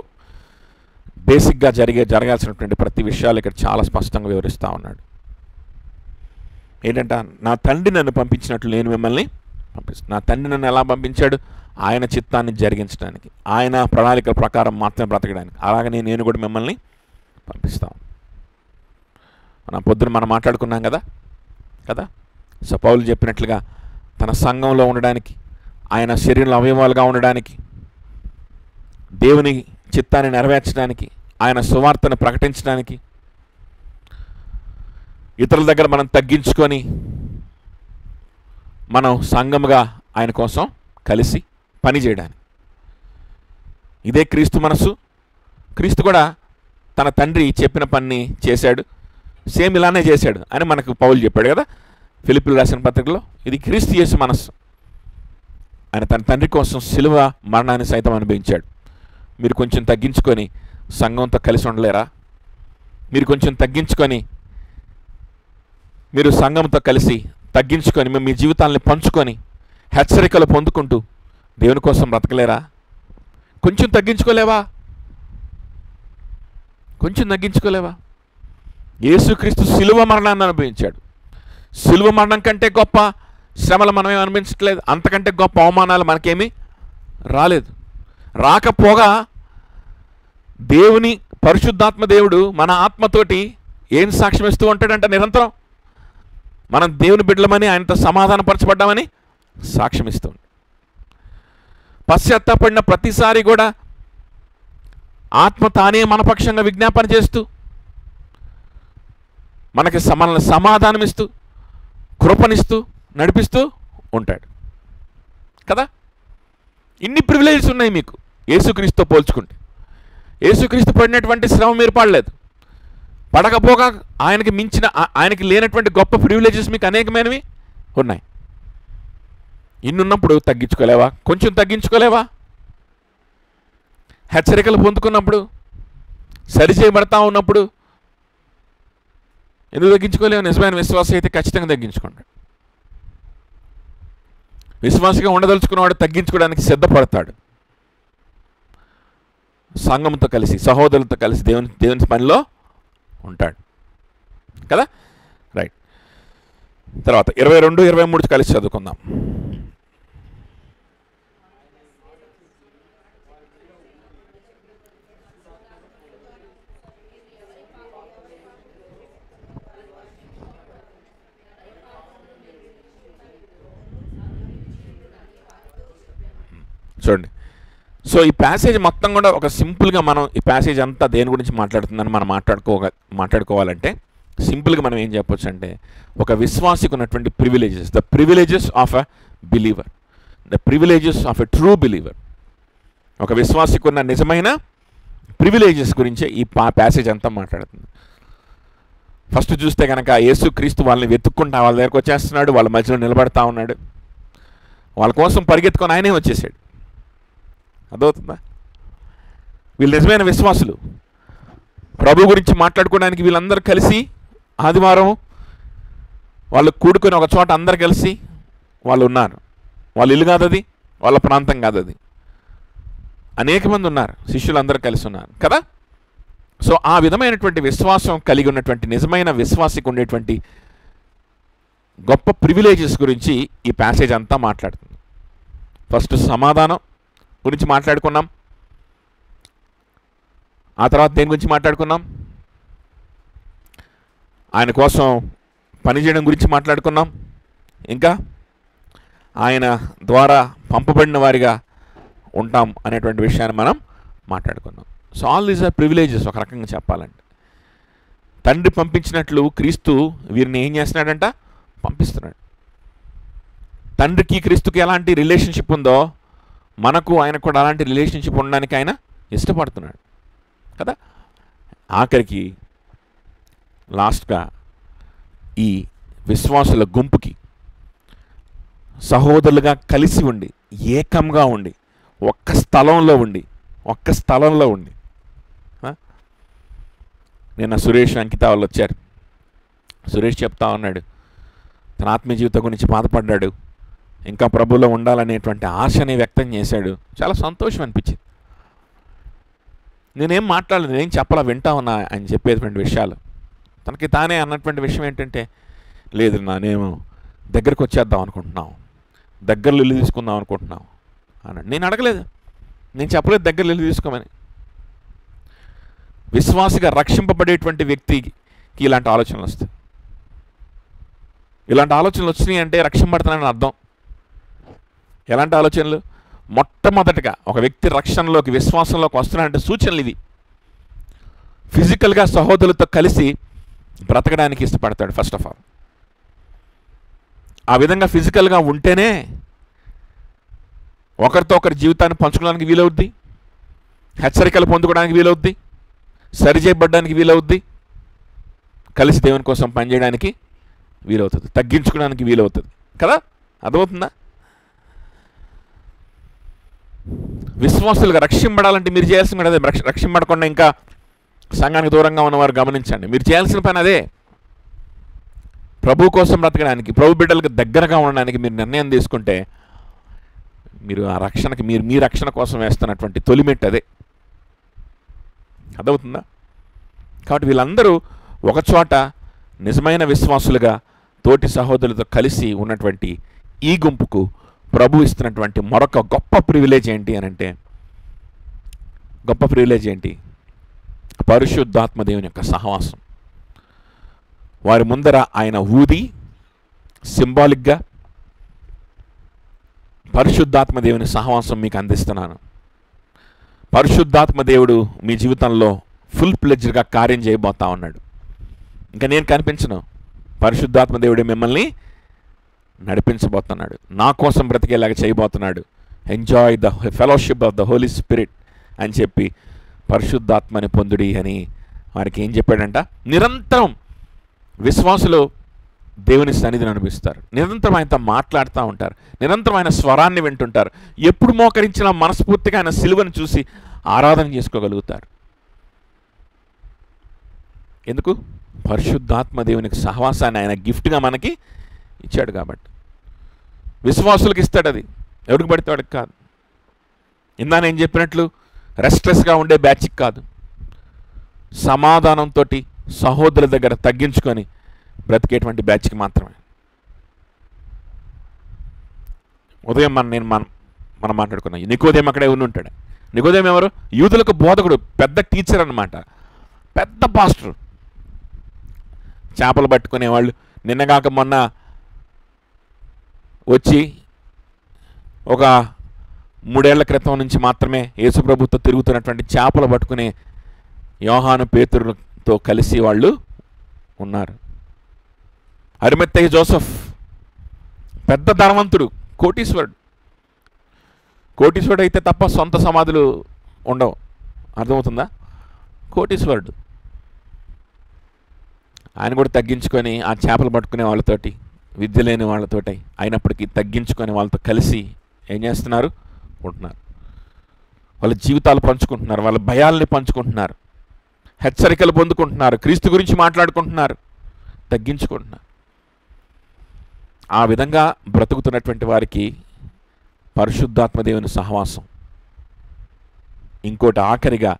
బేసిక్గా జరగాల్సినటువంటి ప్రతి విషయాలు ఇక్కడ చాలా స్పష్టంగా వివరిస్తూ ఉన్నాడు. ఏంటంటే, నా తండ్రి నన్ను పంపించినట్లు నేను మిమ్మల్ని పంపిస్తాను. నా తండ్రి నన్ను ఎలా పంపించాడు? ఆయన చిత్తాన్ని జరిగించడానికి, ఆయన ప్రణాళికల ప్రకారం మాత్రమే బ్రతకడానికి. అలాగనే నేను కూడా మిమ్మల్ని పంపిస్తాను. పొద్దున మనం మాట్లాడుకున్నాం కదా. సో పౌలు చెప్పినట్లుగా తన సంఘంలో ఉండడానికి, ఆయన శరీరంలో అవయవాలుగా ఉండడానికి, దేవుని చిత్తాన్ని నెరవేర్చడానికి, ఆయన సువార్తను ప్రకటించడానికి, ఇతరుల దగ్గర మనం తగ్గించుకొని మనం సంఘముగా ఆయన కోసం కలిసి పని చేయడానికి. ఇదే క్రీస్తు మనసు. క్రీస్తు కూడా తన తండ్రి చెప్పిన పని చేశాడు, సేమ్ ఇలానే చేశాడు అని మనకు పౌలు చెప్పాడు కదా ఫిలిప్పీయులకు రాసిన పత్రికలో. ఇది క్రీస్తు యేసు మనస్సు. ఆయన తన తండ్రి కోసం సిలువ మరణాన్ని సైతం అనుభవించాడు. మీరు కొంచెం తగ్గించుకొని సంఘంతో కలిసి ఉండలేరా? మీరు కొంచెం తగ్గించుకొని, మీరు సంఘంతో కలిసి తగ్గించుకొని మీ జీవితాలని పంచుకొని హెచ్చరికలు పొందుకుంటూ దేవుని కోసం బ్రతకలేరా? కొంచెం తగ్గించుకోలేవా? కొంచెం తగ్గించుకోలేవా? యేసుక్రీస్తు సిలువ మరణాన్ని అనుభవించాడు. సిలువ మరణం కంటే గొప్ప శ్రమలు మనమేం అనిపించట్లేదు, అంతకంటే గొప్ప అవమానాలు మనకేమీ రాలేదు. రాకపోగా దేవుని పరిశుద్ధాత్మ దేవుడు మన ఆత్మతోటి ఏం సాక్ష్యం ఇస్తూ ఉంటాడంటే, నిరంతరం మనం దేవుని బిడ్డలమని, ఆయనతో సమాధానపరచబడ్డామని సాక్ష్యం ఇస్తూ ఉంటాడు. పశ్చాత్తాపడిన ప్రతిసారి కూడా ఆత్మ తానే మన పక్షంగా విజ్ఞాపన చేస్తూ మనకి సమాధానం ఇస్తూ కృపనిస్తూ నడిపిస్తూ ఉంటాడు కదా. ఇన్ని ప్రివిలేజెస్ ఉన్నాయి మీకు యేసుక్రీస్తుతో పోల్చుకుంటే. యేసుక్రీస్తు పడినటువంటి శ్రమ మీరు పడలేదు. పడకపోగా ఆయనకి మించిన, ఆయనకి లేనటువంటి గొప్ప ప్రివిలేజెస్ మీకు అనేకమైనవి ఉన్నాయి. ఇన్నున్నప్పుడు తగ్గించుకోలేవా? కొంచెం తగ్గించుకోలేవా? హెచ్చరికలు పొందుకున్నప్పుడు, సరిచేయబడతా ఉన్నప్పుడు ఎందుకు తగ్గించుకోలేవు? నిజమైన విశ్వాసం అయితే ఖచ్చితంగా తగ్గించుకుంటాడు. విశ్వాసంగా ఉండదలుచుకున్నవాడు తగ్గించుకోవడానికి సిద్ధపడతాడు. సంఘంతో కలిసి, సహోదరులతో కలిసి దేవుని పనిలో ఉంటాడు కదా. రైట్. తర్వాత 22, 23 కలిసి చదువుకుందాం. చూడండి, సో ఈ ప్యాసేజ్ మొత్తం కూడా ఒక సింపుల్గా, మనం ఈ ప్యాసేజ్ అంతా దేని గురించి మాట్లాడుతుందని మనం మాట్లాడుకోవాలంటే సింపుల్గా మనం ఏం చెప్పొచ్చు అంటే, ఒక విశ్వాసికి ఉన్నటువంటి privileges, the privileges of a believer. The privileges of a true believer. ఒక విశ్వాసికి ఉన్న నిజమైన ప్రివిలేజెస్ గురించే ఈ ప్యాసేజ్ అంతా మాట్లాడుతుంది. ఫస్ట్ చూస్తే కనుక యేసుక్రీస్తు వాళ్ళని వెతుక్కుంటా వాళ్ళ దగ్గరకు వచ్చేస్తున్నాడు, వాళ్ళ మధ్యలో నిలబడతా ఉన్నాడు, వాళ్ళ కోసం పరిగెత్తుకొని ఆయనే వచ్చేసాడు. అర్థమవుతుందా? వీళ్ళు నిజమైన విశ్వాసులు. ప్రభు గురించి మాట్లాడుకోవడానికి వీళ్ళందరూ కలిసి ఆదివారం వాళ్ళు కూడుకొని ఒక చోట అందరు కలిసి వాళ్ళు ఉన్నారు. వాళ్ళ ఇల్లు కాదు అది, వాళ్ళ ప్రాంతం కాదు అది, అనేక మంది ఉన్నారు, శిష్యులు అందరూ కలిసి ఉన్నారు కదా. సో ఆ విధమైనటువంటి విశ్వాసం కలిగి ఉన్నటువంటి నిజమైన విశ్వాసికి ఉండేటువంటి గొప్ప ప్రివిలేజెస్ గురించి ఈ ప్యాసేజ్ అంతా మాట్లాడుతుంది. ఫస్ట్ సమాధానం గురించి మాట్లాడుకున్నాం, ఆ తర్వాత దేని గురించి మాట్లాడుకున్నాం, ఆయన కోసం పనిచేయడం గురించి మాట్లాడుకున్నాం, ఇంకా ఆయన ద్వారా పంపబడిన వారిగా ఉంటాం అనేటువంటి విషయాన్ని మనం మాట్లాడుకున్నాం. So all these are privileges ఒక రకంగా చెప్పాలంటే. తండ్రి పంపించినట్లు క్రీస్తు వీరిని ఏం చేస్తున్నాడంట? పంపిస్తున్నాడు. తండ్రికి క్రీస్తుకి ఎలాంటి రిలేషన్షిప్ ఉందో మనకు ఆయనకు కూడా అలాంటి రిలేషన్షిప్ ఉండడానికి ఆయన ఇష్టపడుతున్నాడు కదా. ఆఖరికి లాస్ట్గా ఈ విశ్వాసుల గుంపుకి సహోదరులుగా కలిసి ఉండి, ఏకంగా ఉండి, ఒక్క స్థలంలో ఉండి నిన్న సురేష్ అంకిత వాళ్ళు వచ్చారు. సురేష్ చెప్తా ఉన్నాడు, తన ఆత్మీయ జీవితం గురించి బాధపడ్డాడు, ఇంకా ప్రభువులో ఉండాలనేటువంటి ఆశని వ్యక్తం చేశాడు. చాలా సంతోషం అనిపించింది. నేనేం మాట్లాడలేదు, నేనేం చెప్పాలా, వింటా ఉన్నా ఆయన చెప్పేటువంటి విషయాలు. తనకి తానే అన్నటువంటి విషయం ఏంటంటే, లేదు నేను దగ్గరికి వచ్చేద్దాం అనుకుంటున్నాం, దగ్గరలో ఇల్లు తీసుకుందాం అనుకుంటున్నాం అన్నాడు. నేను అడగలేదు, నేను చెప్పలేదు దగ్గరలో ఇల్లు తీసుకోమని. విశ్వాసిగా రక్షింపబడేటువంటి వ్యక్తికి ఇలాంటి ఆలోచనలు వస్తాయి. ఇలాంటి ఆలోచనలు వచ్చినాయి అంటే రక్షింపబడుతున్నాడని అర్థం. ఎలాంటి ఆలోచనలు? మొట్టమొదటిగా ఒక వ్యక్తి రక్షణలోకి, విశ్వాసంలోకి వస్తున్నాడంటే సూచనలు ఇవి. ఫిజికల్గా సహోదరులతో కలిసి బ్రతకడానికి ఇష్టపడతాడు ఫస్ట్ ఆఫ్ ఆల్. ఆ విధంగా ఫిజికల్గా ఉంటేనే ఒకరితో ఒకరి జీవితాన్ని పంచుకోవడానికి వీలవుద్ది, హెచ్చరికలు పొందుకోవడానికి వీలవుద్ది, సరిచేయబడడానికి వీలవుద్ది, కలిసి దేవుని కోసం పనిచేయడానికి వీలవుతుంది, తగ్గించుకోవడానికి వీలవుతుంది కదా. అర్థమవుతుందా? విశ్వాసులుగా రక్షింపడాలంటే మీరు చేయాల్సిన పని అదే. రక్షింపడకుండా ఇంకా సంఘానికి దూరంగా ఉన్నవారు గమనించండి, మీరు చేయాల్సిన పని అదే. ప్రభు కోసం బ్రతకడానికి, ప్రభు బిడ్డలకు దగ్గరగా ఉండడానికి మీరు నిర్ణయం తీసుకుంటే మీరు ఆ రక్షణకి మీ రక్షణ కోసం వేస్తున్నటువంటి తొలిమెట్టు అదే. అర్థమవుతుందా? కాబట్టి వీళ్ళందరూ ఒకచోట నిజమైన విశ్వాసులుగా తోటి సహోదరులతో కలిసి ఉన్నటువంటి ఈ గుంపుకు ప్రభు ఇస్తున్నటువంటి మరొక గొప్ప ప్రివిలేజ్ ఏంటి అని అంటే, గొప్ప ప్రివిలేజ్ ఏంటి? పరిశుద్ధాత్మ దేవుని యొక్క సహవాసం. వారి ముందర ఆయన ఊది సింబాలిక్గా పరిశుద్ధాత్మ దేవుని సహవాసం మీకు అందిస్తున్నాను. పరిశుద్ధాత్మ దేవుడు మీ జీవితంలో ఫుల్ ప్లెడ్జ్డ్గా కార్యం చేయబోతా ఉన్నాడు. ఇంకా నేను కనిపించను, పరిశుద్ధాత్మ దేవుడే మిమ్మల్ని నడిపించబోతున్నాడు, నా కోసం బ్రతికేలాగా చేయబోతున్నాడు. Enjoy the fellowship of the Holy Spirit అని చెప్పి పరిశుద్ధాత్మని పొందుడి అని వారికి ఏం చెప్పాడంట? నిరంతరం విశ్వాసులు దేవుని సన్నిధిని అనిపిస్తారు, నిరంతరం ఆయనతో మాట్లాడుతూ ఉంటారు, నిరంతరం ఆయన స్వరాన్ని వింటుంటారు. ఎప్పుడు మోకరించినా మనస్ఫూర్తిగా ఆయన సిలువను చూసి ఆరాధన చేసుకోగలుగుతారు. ఎందుకు? పరిశుద్ధాత్మ దేవునికి సహవాసాన్ని ఆయన గిఫ్ట్గా మనకి ఇచ్చాడు కాబట్టి. విశ్వాసులకు ఇస్తాడు, అది ఎవరికి పడితే వాడికి కాదు. ఇందా నేను చెప్పినట్లు రెస్ట్లెస్గా ఉండే బ్యాచ్కి కాదు, సమాధానంతో సహోదరుల దగ్గర తగ్గించుకొని బ్రతికేటువంటి బ్యాచ్కి మాత్రమే. ఉదయం మనం మాట్లాడుకున్నాం, నికోదేము అక్కడే ఉంటాడు. నికోదేము ఎవరు? యూదులకు బోధకుడు, పెద్ద టీచర్ అన్నమాట, పెద్ద పాస్టర్. చేపలు పట్టుకునేవాళ్ళు. నిన్నగాక మొన్న వచ్చి ఒక 3 ఏళ్ల క్రితం నుంచి మాత్రమే యేసుప్రభుతో తిరుగుతున్నటువంటి చేపలు పట్టుకునే యోహాను పేతురుతో కలిసి వాళ్ళు ఉన్నారు. అరిమత్తయి జోసెఫ్ పెద్ద ధనవంతుడు, కోటీశ్వరుడు, కోటీశ్వరుడు అయితే తప్ప సొంత సమాధులు ఉండవు. అర్థమవుతుందా? కోటీశ్వరుడు ఆయన కూడా తగ్గించుకొని ఆ చేపలు పట్టుకునే వాళ్ళతోటి, విద్య లేని వాళ్ళతోటి అయినప్పటికీ తగ్గించుకొని వాళ్ళతో కలిసి ఏం చేస్తున్నారు? ఉంటున్నారు. వాళ్ళ జీవితాలు పంచుకుంటున్నారు, వాళ్ళ భయాల్ని పంచుకుంటున్నారు, హెచ్చరికలు పొందుకుంటున్నారు, క్రీస్తు గురించి మాట్లాడుకుంటున్నారు, తగ్గించుకుంటున్నారు. ఆ విధంగా బ్రతుకుతున్నటువంటి వారికి పరిశుద్ధాత్మ దేవుని సహవాసం ఇంకోటి ఆఖరిగా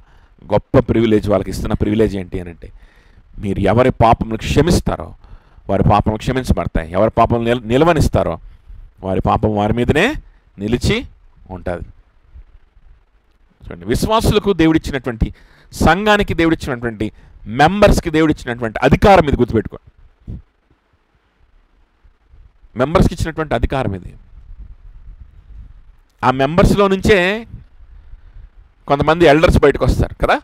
గొప్ప ప్రివిలేజ్. వాళ్ళకి ఇస్తున్న ప్రివిలేజ్ ఏంటి అని అంటే, మీరు ఎవరి పాపములు క్షమిస్తారో వారి పాపములు క్షమించబడతాయి, ఎవరి పాపం నిలవనిస్తారో వారి పాపం వారి మీదనే నిలిచి ఉంటుంది. చూడండి, విశ్వాసులకు దేవుడిచ్చినటువంటి, సంఘానికి దేవుడిచ్చినటువంటి, మెంబర్స్కి దేవుడిచ్చినటువంటి అధికారం ఇది. గుర్తుపెట్టుకోండి, మెంబర్స్కి ఇచ్చినటువంటి అధికారం ఇది. ఆ మెంబర్స్లో నుంచే కొంతమంది ఎల్డర్స్ బయటకు వస్తారు కదా.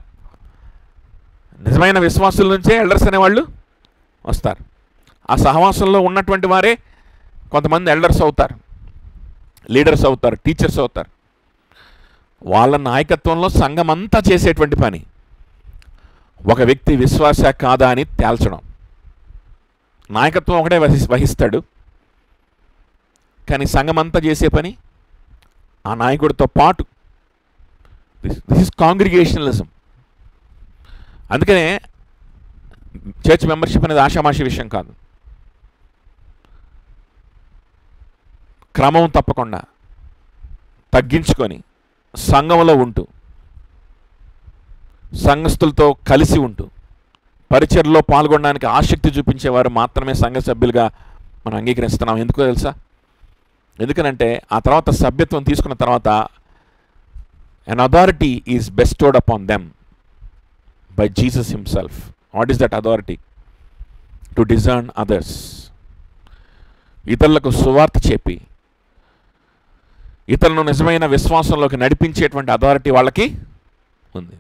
నిజమైన విశ్వాసుల నుంచే ఎల్డర్స్ అనేవాళ్ళు వస్తారు. ఆ సహవాసంలో ఉన్నటువంటి వారే కొంతమంది ఎల్డర్స్ అవుతారు, లీడర్స్ అవుతారు, టీచర్స్ అవుతారు. వాళ్ళ నాయకత్వంలో సంఘం అంతా చేసేటువంటి పని ఒక వ్యక్తి విశ్వాస కాదా అని తేల్చడం. నాయకత్వం ఒకటే వహిస్తాడు, కానీ సంఘం అంతా చేసే పని ఆ నాయకుడితో పాటు. This is congregationalism. అందుకనే చర్చ్ మెంబర్షిప్ అనేది ఆషామాషి విషయం కాదు. క్రమం తప్పకుండా తగ్గించుకొని సంఘంలో ఉంటూ, సంఘస్థులతో కలిసి ఉంటూ, పరిచర్లో పాల్గొనడానికి ఆసక్తి చూపించేవారు మాత్రమే సంఘ సభ్యులుగా మనం అంగీకరిస్తున్నాం. ఎందుకో తెలుసా? ఎందుకనంటే ఆ తర్వాత సభ్యత్వం తీసుకున్న తర్వాత an authority is bestowed upon them by Jesus himself. What is that authority? To discern others. ఇతరులకు సువార్త చెప్పి ఇతరులను నిజమైన విశ్వాసంలోకి నడిపించేటువంటి అథారిటీ వాళ్ళకి ఉంది.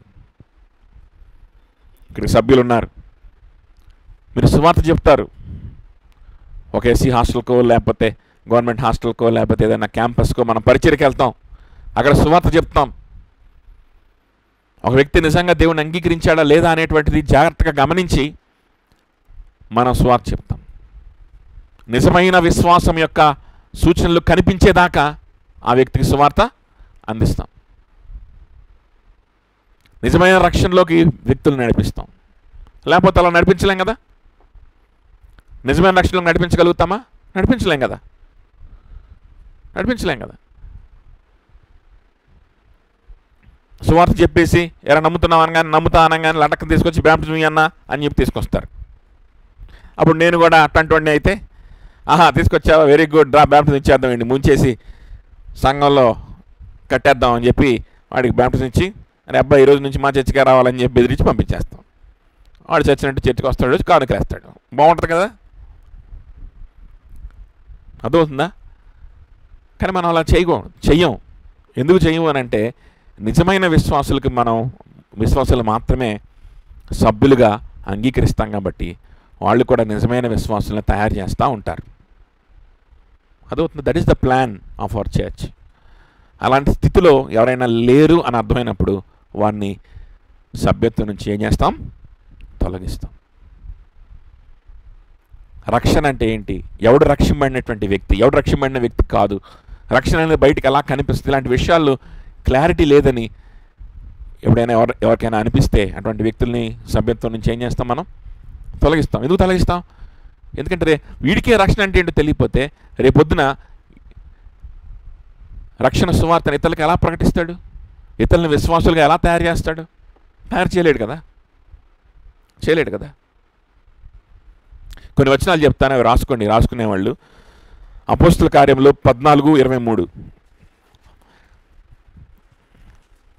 ఇక్కడ సభ్యులు ఉన్నారు, మీరు సువార్త చెప్తారు. ఒక ఎస్సీ హాస్టల్కో లేకపోతే గవర్నమెంట్ హాస్టల్కో లేకపోతే ఏదైనా క్యాంపస్కో మనం పరిచర్కి వెళ్తాం, అక్కడ సువార్త చెప్తాం. ఒక వ్యక్తి నిజంగా దేవుని అంగీకరించాడా లేదా అనేటువంటిది జాగ్రత్తగా గమనించి మనం సువార్త చెప్తాం. నిజమైన విశ్వాసం యొక్క సూచనలు కనిపించేదాకా ఆ వ్యక్తికి సువార్త అందిస్తాం. నిజమైన రక్షణలోకి వ్యక్తులు నడిపిస్తాం. లేకపోతే అలా నడిపించలేం కదా. నిజమైన రక్షణలోకి నడిపించగలుగుతామా? నడిపించలేం కదా. సువార్త చెప్పేసి ఎరా నమ్ముతున్నావు అనగానే, నమ్ముతా అనగానే లటక్కన తీసుకొచ్చి బ్యాప్టిజం అన్నా అని చెప్పి తీసుకొస్తారు. అప్పుడు నేను కూడా అట్లాంటి అయితే, ఆహా తీసుకొచ్చావా, వెరీ గుడ్, రా బ్యాప్టిజం ఇచ్చేద్దామండి, ముంచేసి సంఘంలో కట్టేద్దాం అని చెప్పి వాడికి బ్యాప్టిజం ఇచ్చి, అరే అబ్బాయి ఈరోజు నుంచి మా చర్చిగా రావాలని చెప్పి బెదిరించి పంపించేస్తాం. వాడు చచ్చినట్టు చర్చికి వస్తాడు, కానుకలేస్తాడు. బాగుంటుంది కదా. అర్థమవుతుందా? కానీ మనం అలా చెయ్యం. ఎందుకు చెయ్యం అని అంటే, నిజమైన విశ్వాసులకి మనం విశ్వాసులు మాత్రమే సభ్యులుగా అంగీకరిస్తాం కాబట్టి వాళ్ళు కూడా నిజమైన విశ్వాసులను తయారు చేస్తూ ఉంటారు. అదవుతుంది. That is the plan of our church. అలాంటి స్థితిలో ఎవరైనా లేరు అని అర్థమైనప్పుడు వారిని సభ్యత్వం నుంచి ఏం చేస్తాం? తొలగిస్తాం. రక్షణ అంటే ఏంటి? ఎవడు రక్షింపబడినటువంటి వ్యక్తి, ఎవడు రక్షింపబడిన వ్యక్తి కాదు, రక్షణ అనేది బయటికి ఎలా కనిపిస్తుంది, ఇలాంటి విషయాలు క్లారిటీ లేదని ఎప్పుడైనా ఎవరికైనా అనిపిస్తే అటువంటి వ్యక్తుల్ని సభ్యత్వం నుంచి ఏం చేస్తాం? మనం తొలగిస్తాం. ఎందుకు తొలగిస్తాం? ఎందుకంటే వీడికే రక్షణ అంటే ఏంటో తెలియకపోతే రేపొద్దున రక్షణ సువార్తను ఇతరులకు ఎలా ప్రకటిస్తాడు? ఇతరులను విశ్వాసులుగా ఎలా తయారు చేస్తాడు? తయారు చేయలేడు కదా. కొన్ని వచనాలు చెప్తాను, అవి రాసుకునేవాళ్ళు. అపోస్తుల కార్యములు 14:23.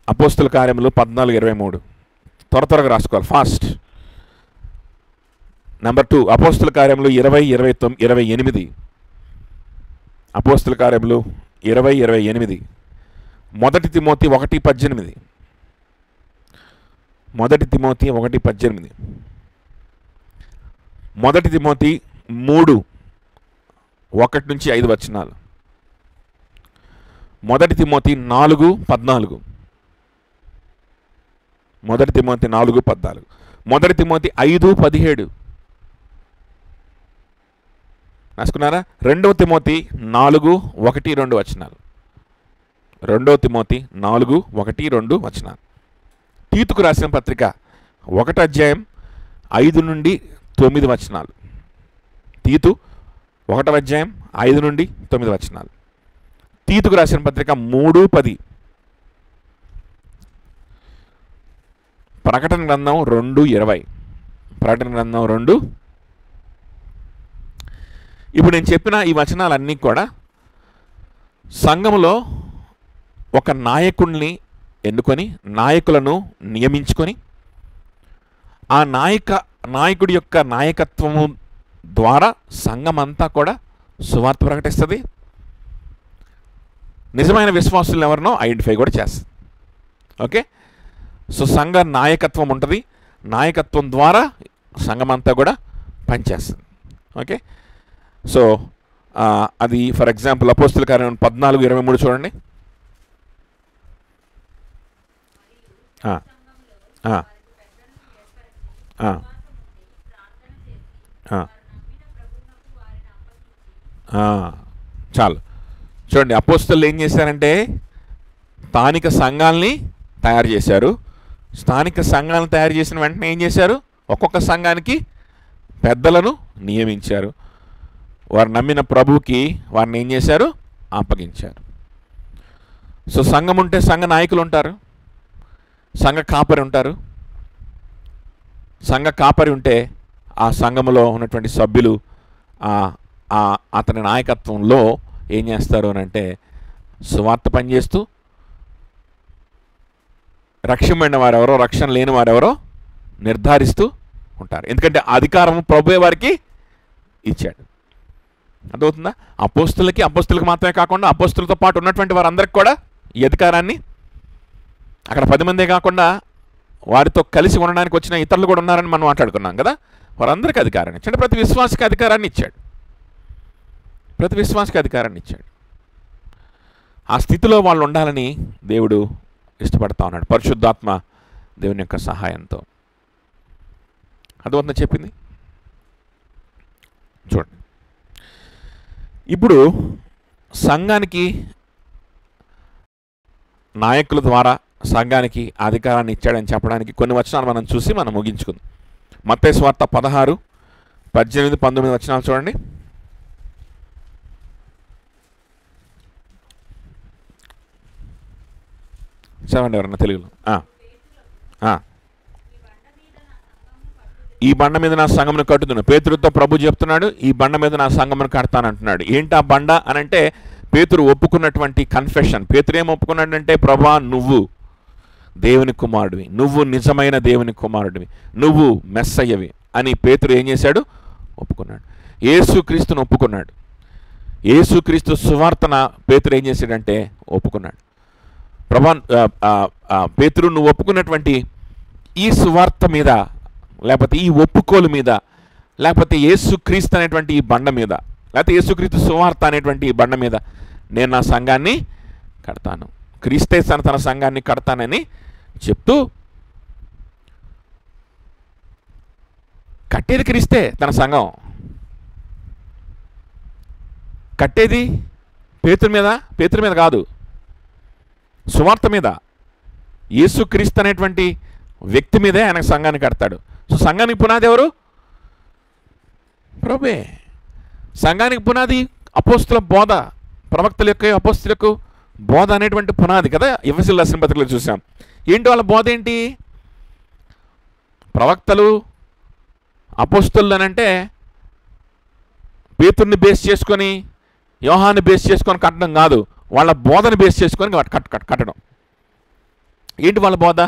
అపోస్తుల కార్యములు 14:23. త్వరగా రాసుకోవాలి, ఫాస్ట్. నెంబర్ 2 అపోస్తుల కార్యములు 20:28. అపోస్తుల కార్యములు 20:28. మొదటి తిమోతి 1:18. మొదటి తిమోతి 3 1-5 వచనాలు. మొదటి తిమోతి 4:14. మొదటి తిమోతి 4:14. మొదటి తిమోతి 5:17 రాసుకున్నారా? 2వ తిమోతి 4:1-2 వచనాలు. 2వ తిమోతి 4:1-2 వచనాలు. తీతుకు రాసిన పత్రిక 1వ అధ్యాయం 5-9 వచనాలు. తీతు 1వ అధ్యాయం 5-9 వచనాలు. తీతుకు రాసిన పత్రిక 3:10. ప్రకటన గ్రంథం 2:20. ప్రకటన గ్రంథం 2. ఇప్పుడు నేను చెప్పిన ఈ వచనాలన్నీ కూడా సంఘములో ఒక నాయకుడిని ఎన్నుకొని, నాయకులను నియమించుకొని, ఆ నాయకుడి యొక్క నాయకత్వము ద్వారా సంఘం అంతా కూడా సువార్త ప్రకటిస్తుంది. నిజమైన విశ్వాసులు ఎవరినో ఐడెంటిఫై కూడా చేస్తుంది. ఓకే, సో సంఘ నాయకత్వం ఉంటుంది. నాయకత్వం ద్వారా సంఘం అంతా కూడా పనిచేస్తుంది. ఓకే, సో అది ఫర్ ఎగ్జాంపుల్ అపోస్తుల కార్యం 14:23 చూడండి. చాలు చూడండి, అపోస్తలులు ఏం చేశారంటే స్థానిక సంఘాలని తయారు చేశారు. స్థానిక సంఘాలను తయారు చేసిన వెంటనే ఏం చేశారు? ఒక్కొక్క సంఘానికి పెద్దలను నియమించారు. వారు నమ్మిన ప్రభువుకి వారిని ఏం చేశారు? అప్పగించారు. సో సంఘం ఉంటే సంఘ నాయకులు ఉంటారు, సంఘ కాపరి ఉంటారు. సంఘ కాపరి ఉంటే ఆ సంఘములో ఉన్నటువంటి సభ్యులు అతని నాయకత్వంలో ఏం చేస్తారు అని అంటే సువార్త పనిచేస్తూ రక్షింపబడిన వారెవరో, రక్షణ లేని వారెవరో నిర్ధారిస్తూ ఉంటారు. ఎందుకంటే అధికారం ప్రభువే వారికి ఇచ్చాడు. అర్థమవుతుందా? అపోస్తులకి మాత్రమే కాకుండా అపోస్తులతో పాటు ఉన్నటువంటి వారందరికీ కూడా ఈ అధికారాన్ని, అక్కడ 10 మందే కాకుండా వారితో కలిసి ఉండడానికి వచ్చిన ఇతరులు కూడా ఉన్నారని మనం మాట్లాడుకున్నాం కదా, వారందరికీ అధికారాన్ని ఇచ్చాడు. ప్రతి విశ్వాసకి అధికారాన్ని ఇచ్చాడు. ప్రతి విశ్వాసకి అధికారాన్ని ఇచ్చాడు. ఆ స్థితిలో వాళ్ళు ఉండాలని దేవుడు ఇష్టపడతా ఉన్నాడు, పరిశుద్ధాత్మ దేవుని యొక్క సహాయంతో. అర్థమవుతుందా చెప్పింది? చూడండి, ఇప్పుడు సంఘానికి నాయకుల ద్వారా సంఘానికి అధికారాన్ని ఇచ్చాడని చెప్పడానికి కొన్ని వచనాలు మనం చూసి మనం ముగించుకుందాం. మత్తయి సువార్త 16:18-19 వచనాలు చూడండి. చదవండి ఎవరన్నా తెలుగులో. ఈ బండ మీద నా సంఘమును కట్టుతున్నాను. పేతురుతో ప్రభు చెప్తున్నాడు, ఈ బండ మీద నా సంఘమును కడతానంటున్నాడు. ఏంటి ఆ బండ అనంటే పేతురు ఒప్పుకున్నటువంటి కన్ఫెషన్. పేతురు ఏం ఒప్పుకున్నాడంటే, ప్రభువా నువ్వు దేవుని కుమారుడివి, నువ్వు నిజమైన దేవుని కుమారుడివి, నువ్వు మెస్సయ్యవి అని పేతురు ఏం చేశాడు? ఒప్పుకున్నాడు. యేసుక్రీస్తును ఒప్పుకున్నాడు. యేసుక్రీస్తు సువార్తన పేతురు ఏం చేశాడంటే ఒప్పుకున్నాడు. ప్రభా పేతురు నువ్వు ఒప్పుకున్నటువంటి ఈ సువార్త మీద, లేకపోతే ఈ ఒప్పుకోలు మీద, లేకపోతే యేసుక్రీస్తు అనేటువంటి ఈ బండ మీద, లేకపోతే యేసుక్రీస్తు సువార్త అనేటువంటి ఈ బండ మీద నేను నా సంఘాన్ని కడతాను, క్రీస్తే తన సంఘాన్ని కడతానని చెప్తూ, కట్టేది క్రీస్తే తన సంఘం, కట్టేది పేతురు మీద కాదు, సువార్త మీద, యేసుక్రీస్తు అనేటువంటి వ్యక్తి మీదే ఆయన సంఘాన్ని కడతాడు. సో సంఘానికి పునాది ఎవరు? ప్రభువే. సంఘానికి పునాది అపోస్తుల బోధ, ప్రవక్తల యొక్క అపోస్తులకు బోధ అనేటువంటి పునాది కదా. ఎఫెసీయుల రాసిన పత్రికలో చూసాం. ఏంటి వాళ్ళ బోధ ఏంటి? ప్రవక్తలు అపోస్తులు అని అంటే పేతుర్ని బేస్ చేసుకొని, యోహాన్ని బేస్ చేసుకొని కట్టడం కాదు, వాళ్ళ బోధను బేస్ చేసుకొని కట్టడం. ఏంటి వాళ్ళ బోధ?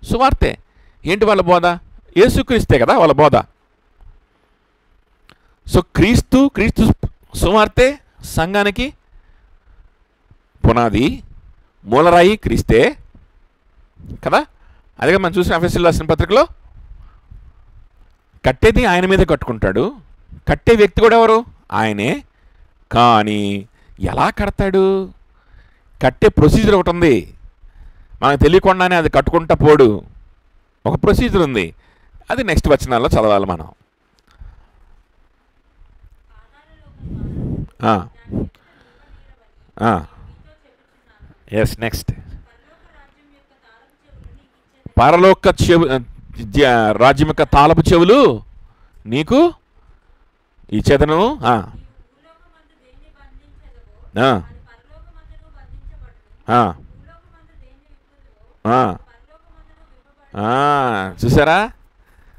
సువార్తే. ఏంటి వాళ్ళ బోధ? యేసుక్రీస్తే కదా వాళ్ళ బోధ. సో క్రీస్తు సువార్తే సంఘానికి పునాది, మూలరాయి క్రీస్తే కదా. అదే మనం చూసిన ఎఫెసీయుల రాసిన పత్రికలో కట్టేది ఆయన మీదే కట్టుకుంటాడు, కట్టే వ్యక్తి కూడా ఎవరు? ఆయనే. కానీ ఎలా కడతాడు? కట్టే ప్రొసీజర్ ఒకటి ఉంది. మనకు తెలియకుండానే అది కట్టుకుంటా పోడు. ఒక ప్రొసీజర్ ఉంది, అది నెక్స్ట్ వచనాల్లో చదవాలి మనం. Yes, next. పరలోక రాజ్యం యొక్క తాళపు చెవులు నీకు ఇచ్చేదను. చూసారా,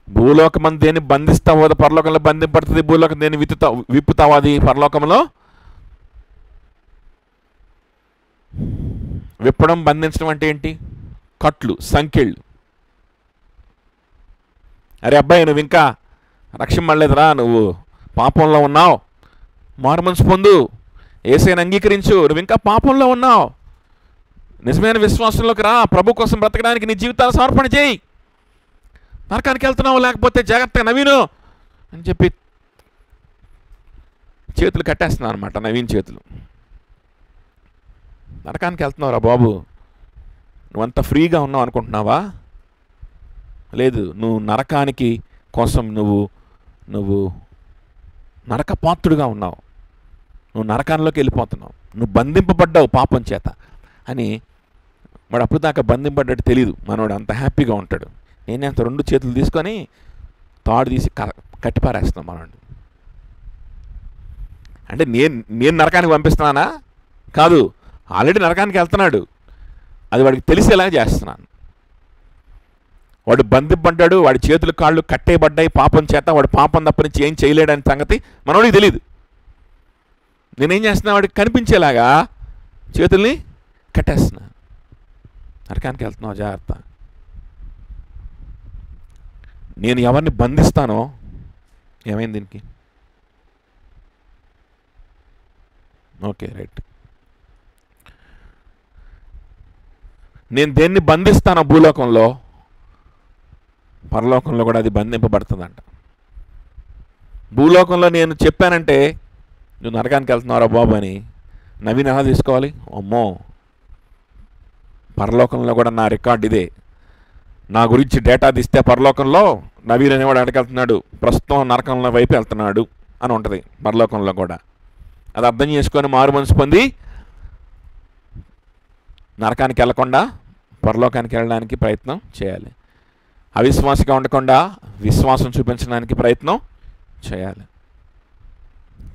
భూలోకమందు దేన్ని బంధిస్తావో అది పరలోకంలో బంధింపడుతుంది, భూలోకం దేన్ని విప్పుతావో అది పరలోకంలో విప్పడం. బంధించడం అంటే ఏంటి? కట్లు, సంకెళ్ళు. అరే అబ్బాయి, నువ్వు ఇంకా రక్షణ పడలేదురా, నువ్వు పాపంలో ఉన్నావు, మారుమనసు పొందు, యేసయ్యను అంగీకరించు, నువ్వు ఇంకా పాపంలో ఉన్నావు, నిజమైన విశ్వాసంలోకి రా, ప్రభు కోసం బ్రతకడానికి నీ జీవితాన్ని సమర్పణ చేయి, నరకానికి వెళ్తున్నావు, లేకపోతే జాగ్రత్తగా నవీను అని చెప్పి చేతులు కట్టేస్తున్నావు అనమాట. నవీన్ చేతులు. నరకానికి వెళ్తున్నావు రా బాబు, నువ్వంత ఫ్రీగా ఉన్నావు అనుకుంటున్నావా? లేదు, నువ్వు నరకానికి కోసం నువ్వు నరకపాత్రుడుగా ఉన్నావు, నువ్వు నరకాల్లోకి వెళ్ళిపోతున్నావు, నువ్వు బంధింపబడ్డావు పాపం చేత అని. వాడు అప్పుడు దాకా బంధింపడ్డట్టు తెలియదు, మనవాడు అంత హ్యాపీగా ఉంటాడు. నేనే అంత 2 చేతులు తీసుకొని తాడు తీసి కట్టిపారేస్తున్నాను మనవాడిని. అంటే నేను నరకానికి పంపిస్తున్నానా? కాదు, ఆల్రెడీ నరకానికి వెళ్తున్నాడు, అది వాడికి తెలిసేలా చేస్తున్నాను. వాడు బంధింపడ్డాడు, వాడి చేతులు కాళ్ళు కట్టేయబడ్డాయి పాపం చేత, వాడు పాపం తప్ప నుంచి ఏం చేయలేడని సంగతి మనవాడికి తెలియదు. నేనేం చేస్తున్నా, వాడికి కనిపించేలాగా చేతుల్ని కట్టేస్తున్నా. నరకానికి వెళ్తున్నావు, జాగ్రత్త. నేను ఎవరిని బంధిస్తానో, ఏమైంది దీనికి? Okay, right. నేను దేన్ని బంధిస్తానో భూలోకంలో, పరలోకంలో కూడా అది బంధింపబడుతుందంట. భూలోకంలో నేను చెప్పానంటే నువ్వు నరకానికి వెళ్తున్నారా బాబు అని నవీన్ ఎలా తీసుకోవాలి? అమ్మో, పరలోకంలో కూడా నా రికార్డ్ ఇదే, నా గురించి డేటా తీస్తే పరలోకంలో నవీన్ అనేవాడు ఎక్కడికెళ్తున్నాడు, ప్రస్తుతం నరకంలో వైపు వెళ్తున్నాడు అని ఉంటుంది పరలోకంలో కూడా. అది అర్థం చేసుకొని మారు మనసు పొంది నరకానికి వెళ్ళకుండా పరలోకానికి వెళ్ళడానికి ప్రయత్నం చేయాలి. అవిశ్వాసంగా ఉండకుండా విశ్వాసం చూపించడానికి ప్రయత్నం చేయాలి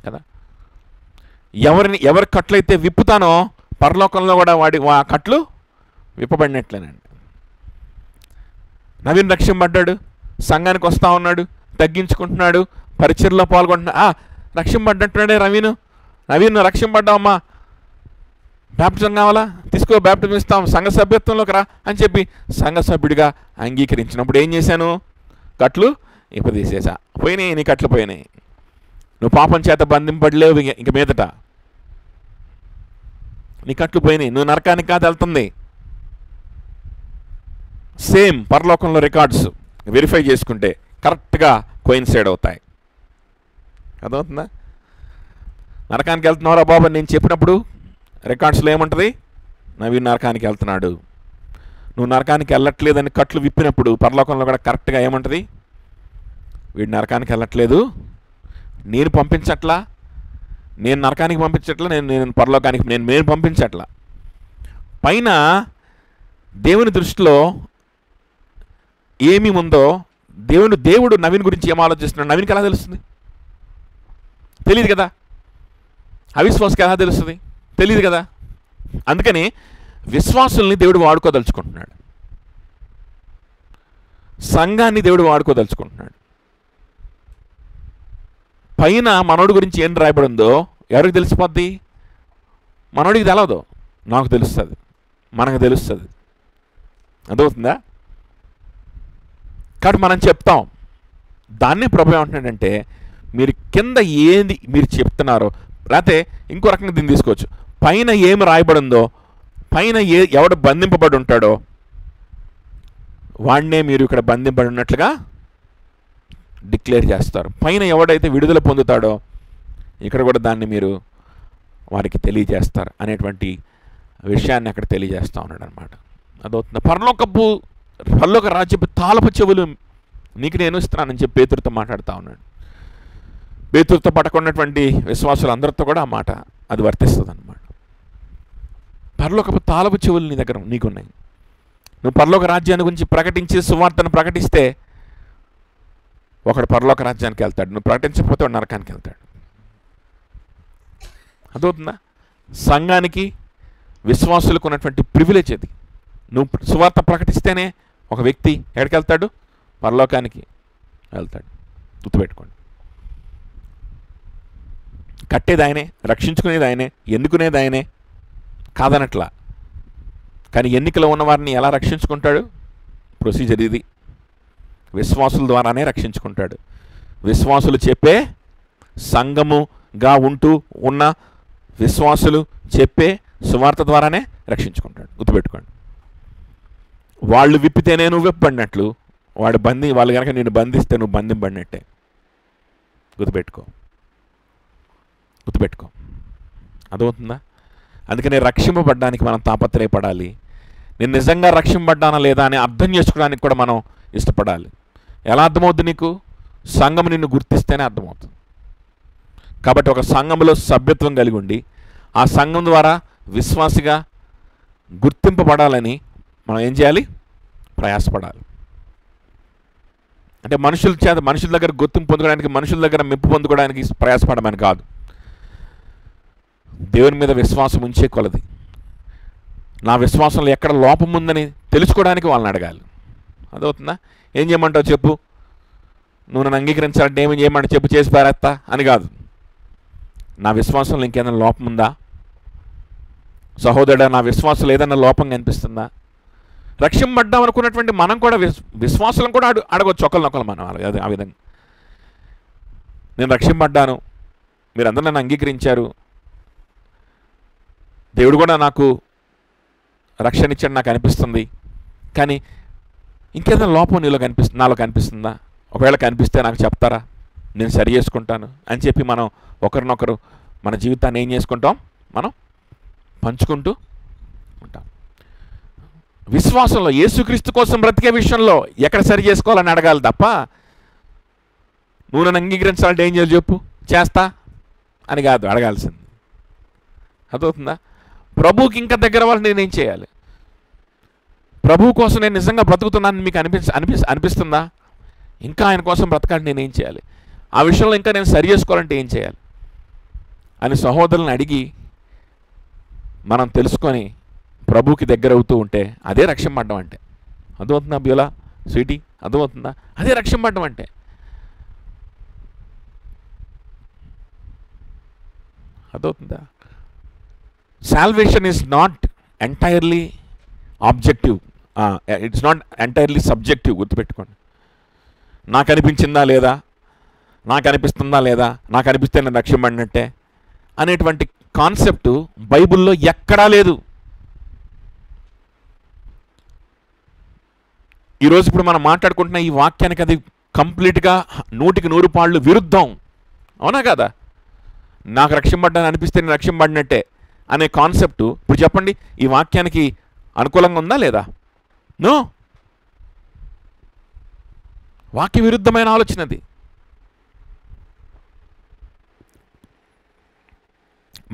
కదా. ఎవరి కట్లయితే విప్పుతానో పరలోకంలో కూడా ఆ కట్లు విప్పబడినట్లేనండి. నవీన్ రక్షింపడ్డాడు, సంఘానికి వస్తూ ఉన్నాడు, తగ్గించుకుంటున్నాడు, పరిచర్లో పాల్గొంటున్నా. రక్షింపడ్డట్టున్నాడే నవీన్ రక్షింపడ్డావమ్మా, బ్యాప్టిజం కావాలా, తీసుకో, బ్యాప్టిజం ఇస్తాం, సంఘ సభ్యత్వంలోకి రా అని చెప్పి సంఘ సభ్యుడిగా అంగీకరించినప్పుడు ఏం చేశాను? కట్లు ఇప్పదీసేసా. పోయినాయి, నీ కట్లు పోయినాయి, నువ్వు పాపం చేత బంధింపడలేవు ఇంక మీదట, నీ కట్లు పోయినాయి, నువ్వు నరకానికి కాదు వెళ్తుంది. సేమ్ పరలోకంలో రికార్డ్స్ వెరిఫై చేసుకుంటే కరెక్ట్గా కోయిన్సైడ్ అవుతాయి. అర్థమవుతుందా? నరకానికి వెళ్తున్నారా బాబు నేను చెప్పినప్పుడు రికార్డ్స్లో ఏముంటుంది? నవీన్ నరకానికి వెళ్తున్నాడు. నువ్వు నరకానికి వెళ్ళట్లేదని కట్లు విప్పినప్పుడు పరలోకంలో కూడా కరెక్ట్గా ఏముంటుంది? వీడు నరకానికి వెళ్ళట్లేదు, నేను పంపించట్లా, నేను నరకానికి పంపించట్లా, నేను పరలోకానికి నేను పంపించట్లా. పైన దేవుని దృష్టిలో ఏమి ఉందో, దేవుడు నవీన్ గురించి ఏం ఆలోచిస్తున్నాడు నవీన్కి ఎలా తెలుస్తుంది? తెలియదు కదా. అవిశ్వాసకి ఎలా తెలుస్తుంది? తెలియదు కదా. అందుకని విశ్వాసుల్ని దేవుడు వాడుకోదలుచుకుంటున్నాడు, సంఘాన్ని దేవుడు వాడుకోదలుచుకుంటున్నాడు. పైన మనోడి గురించి ఏం రాయబడిందో ఎవరికి తెలిసిపోద్ది? మనోడికి తెలవదు, నాకు తెలుస్తుంది, మనకు తెలుస్తుంది. అర్థమవుతుందా? కాబట్టి మనం చెప్తాం. దాన్నే ప్రభు ఏమంటున్నాడంటే, మీరు కింద ఏది మీరు చెప్తున్నారో, లేకపోతే ఇంకో రకంగా దీన్ని తీసుకోవచ్చు. పైన ఏమి రాయబడిందో, పైన ఎవడు బంధింపబడి ఉంటాడో వాడినే మీరు ఇక్కడ బంధింపబడి ఉన్నట్లుగా డిక్లేర్ చేస్తారు. పైన ఎవడైతే విడుదల పొందుతాడో ఇక్కడ కూడా దాన్ని మీరు వారికి తెలియజేస్తారు అనేటువంటి విషయాన్ని అక్కడ తెలియజేస్తూ ఉన్నాడు అనమాట. అదవుతుంది. పరలోక రాజ్యపు తాళపు చెవులు నీకు నేను ఇస్తున్నానని చెప్పి పేతురుతో మాట్లాడుతూ ఉన్నాడు. పేతురుతో పట్టుకున్నటువంటి విశ్వాసులందరితో కూడా ఆ మాట అది వర్తిస్తుంది అనమాట. పరలోకపు తాళపు చెవులు నీ దగ్గర నీకున్నాయి. నువ్వు పరలోక రాజ్యాన్ని గురించి ప్రకటించి సువార్తను ప్రకటిస్తే ఒకడు పరలోక రాజ్యానికి వెళ్తాడు, నువ్వు ప్రకటించకపోతే వాడు నరకానికి వెళ్తాడు. అదవుతుందా? సంఘానికి విశ్వాసులకు ఉన్నటువంటి ప్రివిలేజ్ అది. నువ్వు సువార్త ప్రకటిస్తేనే ఒక వ్యక్తి ఎక్కడికి వెళ్తాడు? పరలోకానికి వెళ్తాడు. గుర్తుపెట్టుకోండి. కట్టేది ఆయనే, రక్షించుకునేది ఆయనే, ఎన్నుకునేది ఆయనే కాదనట్లా. కానీ ఎన్నికలో ఉన్నవారిని ఎలా రక్షించుకుంటాడు? ప్రొసీజర్ ఇది. విశ్వాసుల ద్వారానే రక్షించుకుంటాడు. విశ్వాసులు చెప్పే సంఘముగా ఉంటూ ఉన్న విశ్వాసులు చెప్పే సువార్త ద్వారానే రక్షించుకుంటాడు. గుర్తుపెట్టుకోండి. వాళ్ళు విప్పితేనే నువ్వు విప్పబడినట్లు, వాళ్ళు కనుక నేను బంధిస్తే నువ్వు బంధింపబడినట్టే. గుర్తుపెట్టుకో. అదవుతుందా? అందుకనే రక్షింపబడ్డానికి మనం తాపత్రయపడాలి. నేను నిజంగా రక్షింపబడ్డానా లేదా అని అర్థం చేసుకోవడానికి కూడా మనం ఇష్టపడాలి. ఎలా అర్థమవుతుంది నీకు? సంఘం నిన్ను గుర్తిస్తేనే అర్థమవుతుంది. కాబట్టి ఒక సంఘంలో సభ్యత్వం కలిగి ఉండి ఆ సంఘం ద్వారా విశ్వాసిగా గుర్తింపబడాలని మనం ఏం చేయాలి? ప్రయాసపడాలి. అంటే మనుషుల దగ్గర గుర్తింపు పొందుకోవడానికి, మనుషుల దగ్గర మెప్పు పొందుకోవడానికి ప్రయాసపడమని కాదు. దేవుని మీద విశ్వాసం ఉంచే కొలది. నా విశ్వాసంలో ఎక్కడ లోపం ఉందని తెలుసుకోవడానికి వాళ్ళని అడగాలి. అదవుతుందా? ఏం చేయమంటావు చెప్పు, నువ్వు నన్ను అంగీకరించాలంటే ఏమేం చేయమంటావు చెప్పు, చేసి పారేస్తా అని కాదు. నా విశ్వాసంలో ఇంకేదైనా లోపం ఉందా? సహోదరుడా, నా విశ్వాసంలో ఏదైనా లోపం కనిపిస్తుందా? రక్షింపబడ్డాం అనుకున్నటువంటి మనం కూడా విశ్వాసం కూడా అడగవచ్చు ఒకరినొకరు మనం. అది ఆ విధంగా నేను రక్షింపబడ్డాను, మీరందరూ నన్ను అంగీకరించారు, దేవుడు కూడా నాకు రక్షణ ఇచ్చాడు నాకు అనిపిస్తుంది, కానీ ఇంకేదైనా లోపం నాలో కనిపిస్తుందా? ఒకవేళ కనిపిస్తే నాకు చెప్తారా, నేను సరి చేసుకుంటాను అని చెప్పి మనం ఒకరినొకరు మన జీవితాన్ని ఏం చేసుకుంటాం? మనం పంచుకుంటూ ఉంటాం. విశ్వాసంలో యేసుక్రీస్తు కోసం బ్రతికే విషయంలో ఎక్కడ సరి చేసుకోవాలని అడగాలి తప్ప, నువ్వు నన్ను అంగీకరించాలంటే ఏం చేయాలి చెప్పు, చేస్తా అని కాదు అడగాల్సింది. అర్థమవుతుందా? ప్రభువుకి ఇంకా దగ్గర వాళ్ళు నేనేం చేయాలి? ప్రభువు కోసం నేను నిజంగా బ్రతుకుతున్నాను మీకు అనిపిస్తుందా? ఇంకా ఆయన కోసం బ్రతకాలంటే నేనేం చేయాలి? ఆ విషయంలో ఇంకా నేను సరి చేసుకోవాలంటే ఏం చేయాలి అని సహోదరులను అడిగి మనం తెలుసుకొని ప్రభువుకి దగ్గర అవుతూ ఉంటే అదే రక్షింపబడ్డం అంటే. అర్థమవుతుందా బ్యూలా స్వీటీ? అర్థమవుతుందా? అదే రక్షింపబడ్డం అంటే. అర్థమవుతుందా? Salvation is not entirely objective, it's not entirely subjective. గుర్తుపెట్టుకోండి. నాకు అనిపించిందా లేదా, నాకు అనిపిస్తుందా లేదా, నాకు అనిపిస్తే నేను రక్షింపబడినట్టే అనేటువంటి కాన్సెప్టు బైబిల్లో ఎక్కడా లేదు. ఈరోజు ఇప్పుడు మనం మాట్లాడుకుంటున్న ఈ వాక్యానికి అది కంప్లీట్గా 100% విరుద్ధం. అవునా కదా? నాకు రక్షింపబడ్డాను అనిపిస్తే నేను రక్షింపబడినట్టే అనే కాన్సెప్టు ఇప్పుడు చెప్పండి, ఈ వాక్యానికి అనుకూలంగా ఉందా లేదా? నో. వాక్య విరుద్ధమైన ఆలోచనది.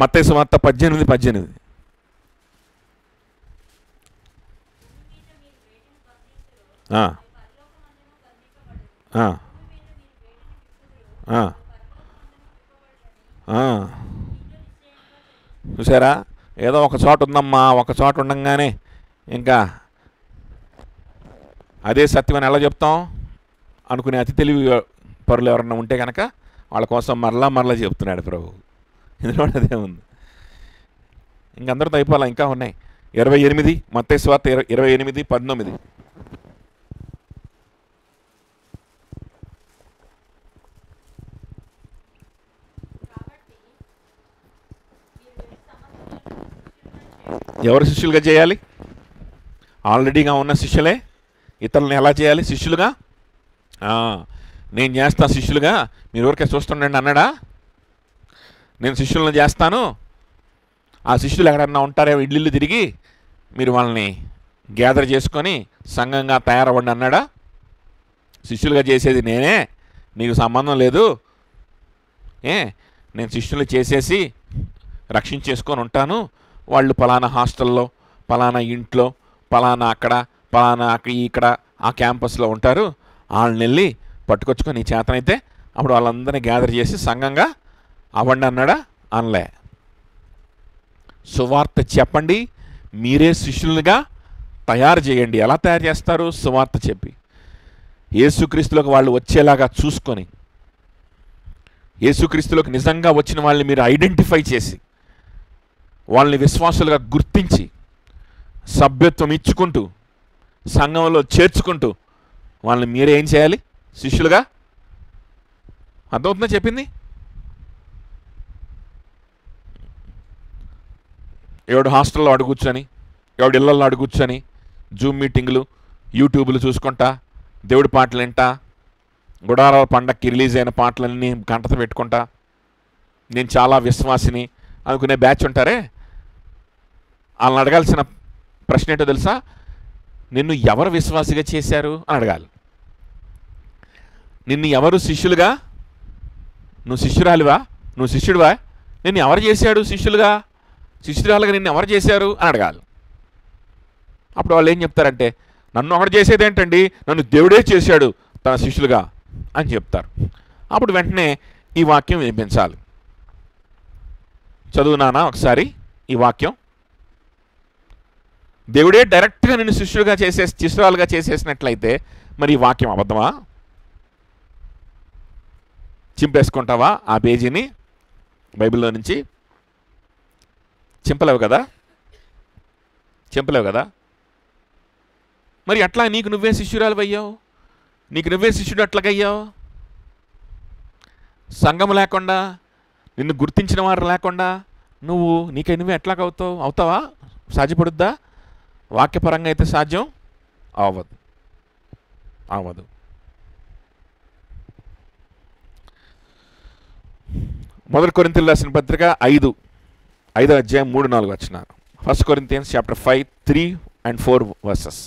మత్తయి సువార్త 18:18. చూసారా? ఏదో ఒక చోట ఉందమ్మా, ఒక చోట ఉండంగానే ఇంకా అదే సత్యం అని ఎలా చెప్తాం అనుకునే అతి తెలివి పరులు ఎవరన్నా ఉంటే కనుక వాళ్ళ కోసం మరలా చెప్తున్నాడు ప్రభు. ఇందులో అదే ఉంది. ఇంకందరితో అయిపోవాలా, ఇంకా ఉన్నాయి. 28 మత్తయి సువార్త 28:19. ఎవరు శిష్యులుగా చేయాలి? ఆల్రెడీగా ఉన్న శిష్యులే ఇతరులను ఎలా చేయాలి? శిష్యులుగా. నేను చేస్తా శిష్యులుగా, మీరు ఊరికే చూస్తుండండి అన్నాడా? నేను శిష్యులను చేస్తాను ఆ శిష్యులు ఎక్కడన్నా ఉంటారేమో ఇల్లు తిరిగి మీరు వాళ్ళని గ్యాదర్ చేసుకొని సంఘంగా తయారవ్వండి అన్నాడా? శిష్యులుగా చేసేది నేనే, నీకు సంబంధం లేదు, నేను శిష్యులు చేసేసి రక్షించేసుకొని ఉంటాను, వాళ్ళు పలానా హాస్టల్లో, పలానా ఇంట్లో, పలానా అక్కడ, పలానా ఇక్కడ ఆ క్యాంపస్లో ఉంటారు, వాళ్ళని వెళ్ళి పట్టుకొచ్చుకొని నీ చేతనైతే అప్పుడు వాళ్ళందరినీ గ్యాదర్ చేసి సంఘంగా అవ్వండి అన్నాడా? అనలే. సువార్త చెప్పండి, మీరే శిష్యులుగా తయారు చేయండి. ఎలా తయారు చేస్తారు? సువార్త చెప్పి, యేసుక్రీస్తులోకి వాళ్ళు వచ్చేలాగా చూసుకొని, యేసుక్రీస్తులోకి నిజంగా వచ్చిన వాళ్ళని మీరు ఐడెంటిఫై చేసి వాళ్ళని విశ్వాసులుగా గుర్తించి సభ్యత్వం ఇచ్చుకుంటూ సంఘంలో చేర్చుకుంటూ వాళ్ళని మీరే ఏం చేయాలి? శిష్యులుగా. అర్థమవుతుందా చెప్పింది? ఎవడు హాస్టల్లో అడుగుచ్చని, ఎవడు ఇళ్లలో అడుగుచ్చని జూమ్ మీటింగులు, యూట్యూబ్లు చూసుకుంటా, దేవుడి పాటలు వింటా, గుడారాల పండక్కి రిలీజ్ అయిన పాటలన్నీ గంటతో పెట్టుకుంటా, నేను చాలా విశ్వాసిని అనుకునే బ్యాచ్ ఉంటారే, వాళ్ళని అడగాల్సిన ప్రశ్న ఏంటో తెలుసా? నిన్ను ఎవరు విశ్వాసిగా చేశారు అని అడగాలి. నిన్ను ఎవరు శిష్యులుగా, నువ్వు శిష్యురాలివా, నువ్వు శిష్యుడివా, నిన్ను ఎవరు చేశాడు శిష్యులుగా, శిష్యురాలుగా నిన్ను ఎవరు చేశారు అని అడగాలి. అప్పుడు వాళ్ళు ఏం చెప్తారంటే, నన్ను ఒకటి చేసేది ఏంటండి, నన్ను దేవుడే చేశాడు తన శిష్యులుగా అని చెప్తారు. అప్పుడు వెంటనే ఈ వాక్యం వినిపించాలి. చదువునానా ఒకసారి ఈ వాక్యం. దేవుడే డైరెక్ట్గా నిన్ను శిష్యురాలుగా చేసేసినట్లయితే మరి ఈ వాక్యం అబద్ధమా? చింపేసుకుంటావా ఆ పేజీని బైబిల్లో నుంచి? చింపలేవు కదా, చింపలేవు కదా. మరి అట్లా నీకు నువ్వే శిష్యురాలు అయ్యావు, నీకు నువ్వే శిష్యుడు అట్లాగయ్యావు. సంఘం లేకుండా, నిన్ను గుర్తించిన వారు లేకుండా నువ్వు నీకై నువ్వే అవుతావా? సాధ్యపడుద్దా? వాక్యపరంగా అయితే సాధ్యం అవ్వదు. 1 కొరింథీయులకు రాసిన పత్రిక 5వ అధ్యాయం 3-4 వచనాలు. 1 Corinthians chapter 5, 3 and 4 verses.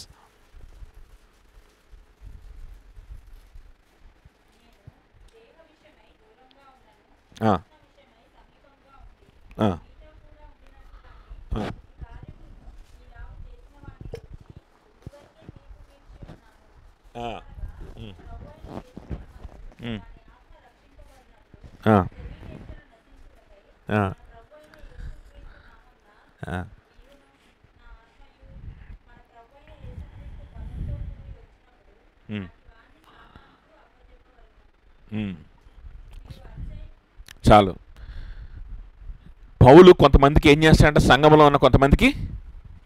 చాలు. పౌలు కొంతమందికి ఏం చేస్తాడంటే, సంఘంలో ఉన్న కొంతమందికి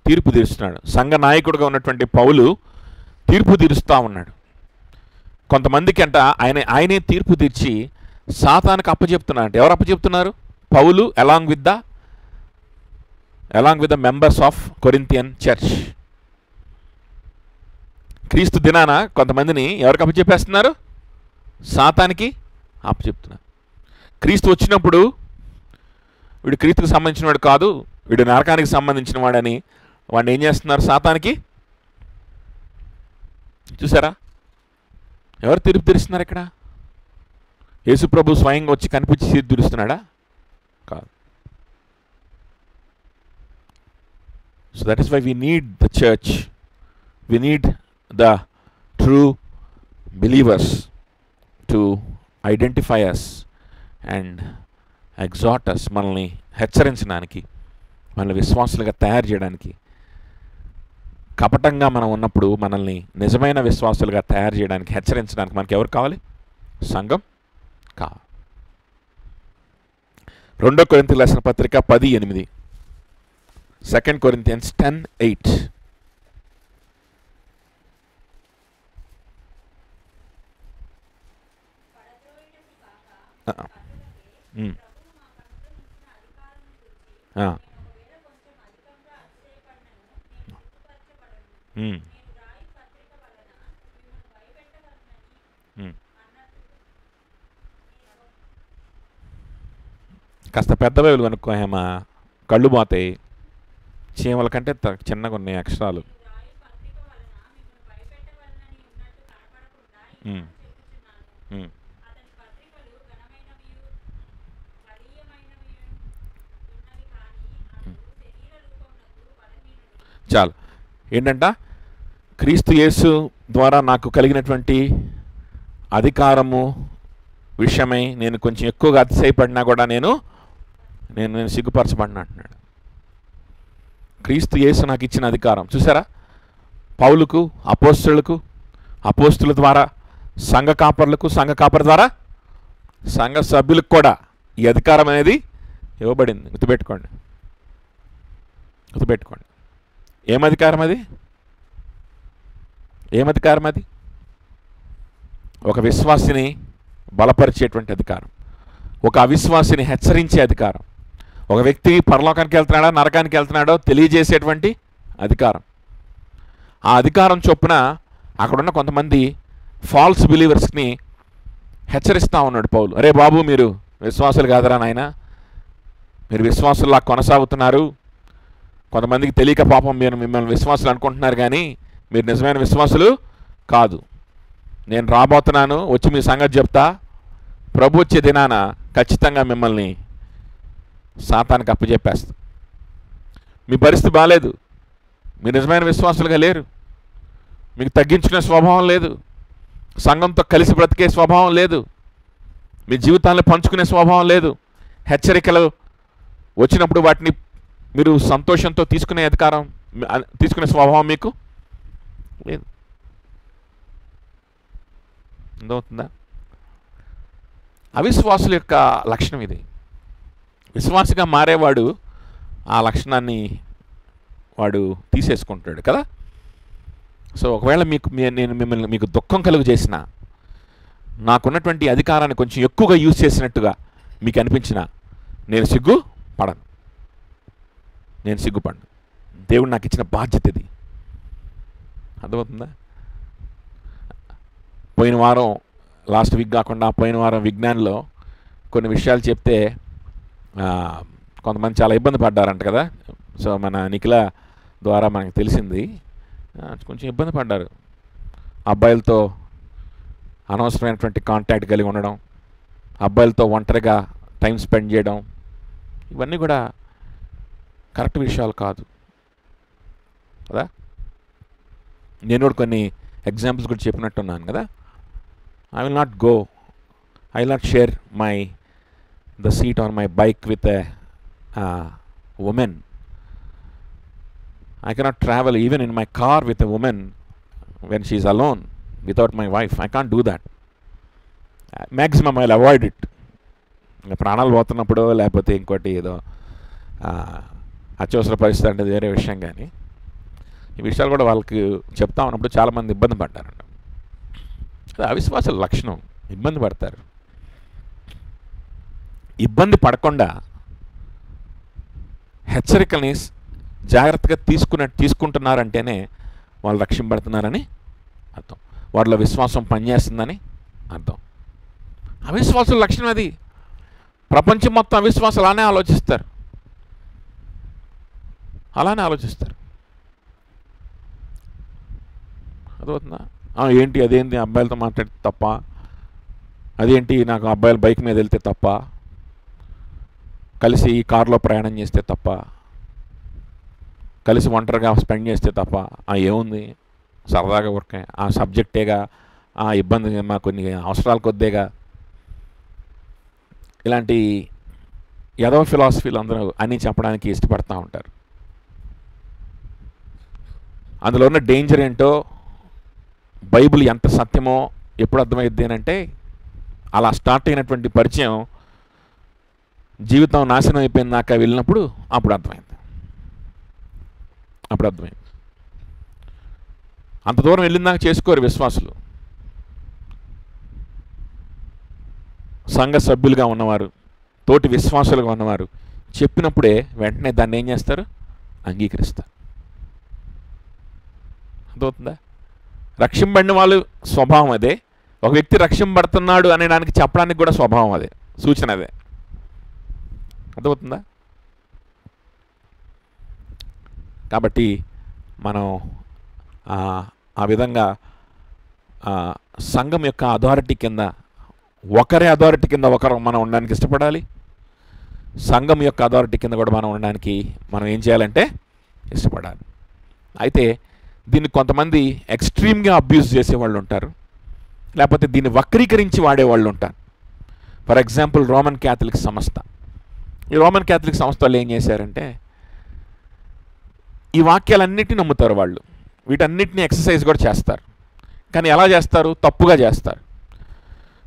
తీర్పు తీరుస్తున్నాడు. సంఘ నాయకుడిగా ఉన్నటువంటి పౌలు తీర్పు తీరుస్తూ ఉన్నాడు. కొంతమందికి అంట ఆయనే తీర్పు తీర్చి సాతానికి అప్పచెప్తున్నాడు. ఎవరు అప్పచెప్తున్నారు? పౌలు along with the members of Corinthian church. క్రీస్తు దినాన కొంతమందిని ఎవరికి అప్పచెప్పేస్తున్నారు? సాతానికి అప్పచెప్తున్నారు. క్రీస్తు వచ్చినప్పుడు వీడు క్రీస్తుకు సంబంధించిన వాడు కాదు, వీడు నరకానికి సంబంధించిన వాడని వాడిని ఏం చేస్తున్నారు? సాతానికి. చూసారా ఎవరు తీర్పు తీరుస్తున్నారు ఇక్కడ? యేసుప్రభు స్వయంగా వచ్చి కనిపించి తీర్పు తీరుస్తున్నాడా? కాదు. So that is why we need the church, we need the true believers to identify us and exhort us, మనల్ని హెచ్చరించడానికి, మనల్ని విశ్వాసులుగా తయారు చేయడానికి. కపటంగా మనం ఉన్నప్పుడు మనల్ని నిజమైన విశ్వాసులుగా తయారు చేయడానికి, హెచ్చరించడానికి మనకి ఎవరు కావాలి? సంఘం కావాలి. 2 కొరింథీయులకు రాసిన పత్రిక 10:8. 2 Corinthians 10:8. కాస్త పెద్ద బైబిల్ కనుక్కో హేమా, కళ్ళు పోతాయి, చీమల కంటే చిన్నగా ఉన్నాయి అక్షరాలు. ఉమ్, ఉమ్. చాలు. ఏంటంట, క్రీస్తు యేసు ద్వారా నాకు కలిగినటువంటి అధికారము విషయమై నేను కొంచెం ఎక్కువగా అతిశయపడినా కూడా నేను సిగ్గుపరచబడినా అంటున్నాడు. క్రీస్తు యేసు నాకు ఇచ్చిన అధికారం చూసారా, పౌలుకు, అపోస్తుల ద్వారా సంఘ కాపర్లకు, సంఘ కాపర్ ద్వారా సంఘ సభ్యులకు కూడా ఈ అధికారం అనేది ఇవ్వబడింది. గుర్తుపెట్టుకోండి. ఏమధికారం అది? ఒక విశ్వాసిని బలపరిచేటువంటి అధికారం, ఒక అవిశ్వాసిని హెచ్చరించే అధికారం, ఒక వ్యక్తి పరలోకానికి వెళ్తున్నాడో నరకానికి వెళ్తున్నాడో తెలియజేసేటువంటి అధికారం. ఆ అధికారం చొప్పున అక్కడున్న కొంతమంది ఫాల్స్ బిలీవర్స్ని హెచ్చరిస్తూ ఉన్నాడు పౌలు. అరే బాబు, మీరు విశ్వాసులు కాదరా నాయన, మీరు విశ్వాసుల్లా కొనసాగుతున్నారు. కొంతమందికి తెలియక పాపం మీరు మిమ్మల్ని విశ్వాసులు అనుకుంటున్నారు, కానీ మీరు నిజమైన విశ్వాసులు కాదు. నేను రాబోతున్నాను, వచ్చి మీ సంగతి చెప్తా. ప్రభు వచ్చే దినాన ఖచ్చితంగా మిమ్మల్ని సాతానికి అప్పచెప్పేస్తా. మీ పరిస్థితి బాగాలేదు, మీరు నిజమైన విశ్వాసులుగా లేరు, మీకు తగ్గించుకునే స్వభావం లేదు, సంఘంతో కలిసి బ్రతికే స్వభావం లేదు, మీ జీవితాన్ని పంచుకునే స్వభావం లేదు. హెచ్చరికలు వచ్చినప్పుడు వాటిని మీరు సంతోషంతో తీసుకునే స్వభావం మీకు లేదు. అర్థమవుతుందా? అవిశ్వాసుల యొక్క లక్షణం ఇది. విశ్వాసిగా మారేవాడు ఆ లక్షణాన్ని వాడు తీసేసుకుంటాడు కదా. సో ఒకవేళ నేను మిమ్మల్ని మీకు దుఃఖం కలుగు చేసిన, నాకున్నటువంటి అధికారాన్ని కొంచెం ఎక్కువగా యూజ్ చేసినట్టుగా మీకు అనిపించిన, నేను సిగ్గుపడను. దేవుడు నాకు ఇచ్చిన బాధ్యత ఇది. అర్థమవుతుందా? పోయిన వారం, లాస్ట్ వీక్ కాకుండా పోయిన వారం విజ్ఞానంలో కొన్ని విషయాలు చెప్తే కొంతమంది చాలా ఇబ్బంది పడ్డారంట కదా. సో మన నిఖిల ద్వారా మనకు తెలిసింది, కొంచెం ఇబ్బంది పడ్డారు. అబ్బాయిలతో అనవసరమైనటువంటి కాంటాక్ట్ కలిగి ఉండడం, అబ్బాయిలతో ఒంటరిగా టైం స్పెండ్ చేయడం, ఇవన్నీ కూడా కరెక్ట్ విషయాలు కాదు కదా. నేను కూడా కొన్ని ఎగ్జాంపుల్స్ కూడా చెప్పినట్టున్నాను కదా. I will not share the seat on my bike with a woman. I cannot travel even in my car with a woman when she is alone without my wife. I can't do that. Maximum I'll avoid it. ప్రాణాలు పోతున్నప్పుడు లేకపోతే ఇంకోటి ఏదో అత్యవసర పరిస్థితి అంటే వేరే విషయం, కానీ ఈ విషయాలు కూడా వాళ్ళకి చెప్తా ఉన్నప్పుడు చాలామంది ఇబ్బంది పడ్డారంట. అది అవిశ్వాసాల లక్షణం. ఇబ్బంది పడతారు. ఇబ్బంది పడకుండా హెచ్చరికల్ని జాగ్రత్తగా తీసుకుంటున్నారంటేనే వాళ్ళు రక్షింపబడుతున్నారని అర్థం. వాళ్ళ విశ్వాసం పనిచేస్తుందని అర్థం. అవిశ్వాసుల లక్షణం అది. ప్రపంచం మొత్తం అవిశ్వాసాలు అలానే ఆలోచిస్తారు. అర్థమవుతుందా? ఏంటి అదేంటి, అబ్బాయిలతో మాట్లాడితే తప్ప, అదేంటి నాకు అబ్బాయిలు బైక్ మీద వెళ్తే తప్ప, కలిసి ఈ కారులో ప్రయాణం చేస్తే తప్ప, కలిసి ఒంటరిగా స్పెండ్ చేస్తే తప్ప, ఏముంది సరదాగా ఊరికే ఆ సబ్జెక్టేగా, ఆ ఇబ్బంది మా కొన్ని అవసరాల కొద్దేగా, ఇలాంటి యదవ ఫిలాసఫీలు అందరూ అన్నీ చెప్పడానికి ఇష్టపడుతూ ఉంటారు. అందులో ఉన్న డేంజర్ ఏంటో, బైబిల్ ఎంత సత్యమో ఎప్పుడు అర్థమైద్ది అని అంటే, అలా స్టార్ట్ అయినటువంటి పరిచయం జీవితం నాశనం అయిపోయిన దాకా వెళ్ళినప్పుడు అప్పుడు అర్థమైంది. అంత దూరం వెళ్ళిందాక చేసుకోరు విశ్వాసులు. సంఘ సభ్యులుగా ఉన్నవారు, తోటి విశ్వాసులుగా ఉన్నవారు చెప్పినప్పుడే వెంటనే దాన్ని ఏం చేస్తారు? అంగీకరిస్తారు. అర్థమవుతుందా? రక్షింపబడిన వాళ్ళు స్వభావం అదే. ఒక వ్యక్తి రక్షింపబడుతున్నాడు అనేదానికి చెప్పడానికి కూడా స్వభావం అదే, సూచన అదే. అర్థమవుతుందా? కాబట్టి మనం ఆ విధంగా సంఘం యొక్క అథారిటీ కింద, ఒకరి అథారిటీ కింద ఒకరు మనం ఉండడానికి ఇష్టపడాలి. సంఘం యొక్క అథారిటీ కింద కూడా మనం ఉండడానికి మనం ఏం చేయాలంటే ఇష్టపడాలి. అయితే దీన్ని కొంతమంది ఎక్స్ట్రీమ్గా అబ్యూజ్ చేసేవాళ్ళు ఉంటారు, లేకపోతే దీన్ని వక్రీకరించి వాడేవాళ్ళు ఉంటారు. ఫర్ ఎగ్జాంపుల్ రోమన్ క్యాథలిక్ సంస్థ. ఈ రోమన్ క్యాథలిక్ సంస్థ వాళ్ళు ఏం చేశారంటే ఈ వాక్యాలన్నిటిని నమ్ముతారు వాళ్ళు, వీటన్నిటిని ఎక్సర్సైజ్ కూడా చేస్తారు. కానీ ఎలా చేస్తారు? తప్పుగా చేస్తారు.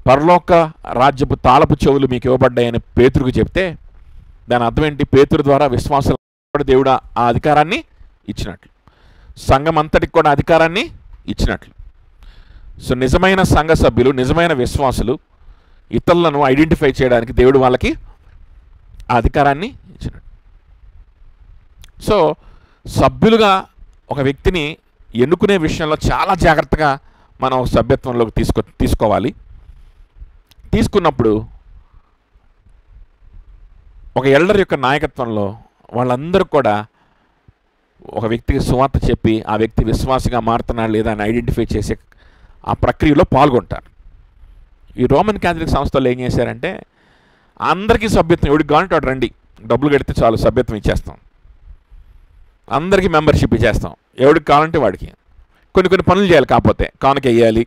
పరలోక రాజ్యపు తాళపు చెవులు మీకు ఇవ్వబడ్డాయని పేతురుకు చెప్తే దాని అర్థం ఏంటి? పేతురు ద్వారా విశ్వాసం దేవుడు ఆ అధికారాన్ని ఇచ్చినట్లు, సంఘం అంతటికి కూడా అధికారాన్ని ఇచ్చినట్లు. సో నిజమైన సంఘ సభ్యులు, నిజమైన విశ్వాసులు ఇతరులను ఐడెంటిఫై చేయడానికి దేవుడు వాళ్ళకి ఆ అధికారాన్ని ఇచ్చినట్టు. సో సభ్యులుగా ఒక వ్యక్తిని ఎన్నుకునే విషయంలో చాలా జాగ్రత్తగా మనం సభ్యత్వంలోకి తీసుకోవాలి. తీసుకున్నప్పుడు ఒక ఎల్డర్ యొక్క నాయకత్వంలో వాళ్ళందరూ కూడా ఒక వ్యక్తికి సువార్త చెప్పి ఆ వ్యక్తి విశ్వాసిగా మారుతున్నాడు లేదా అని ఐడెంటిఫై చేసే ఆ ప్రక్రియలో పాల్గొంటారు. ఈ రోమన్ క్యాథలిక్ సంస్థలు ఏం చేశారంటే అందరికీ సభ్యత్వం, ఎవడికి కావాలంటే వాడు రండి, డబ్బులు కడితే చాలు సభ్యత్వం ఇచ్చేస్తాం, అందరికీ మెంబర్షిప్ ఇచ్చేస్తాం, ఎవడికి కావాలంటే వాడికి. కొన్ని పనులు చేయాలి, కాకపోతే కానుక వేయాలి,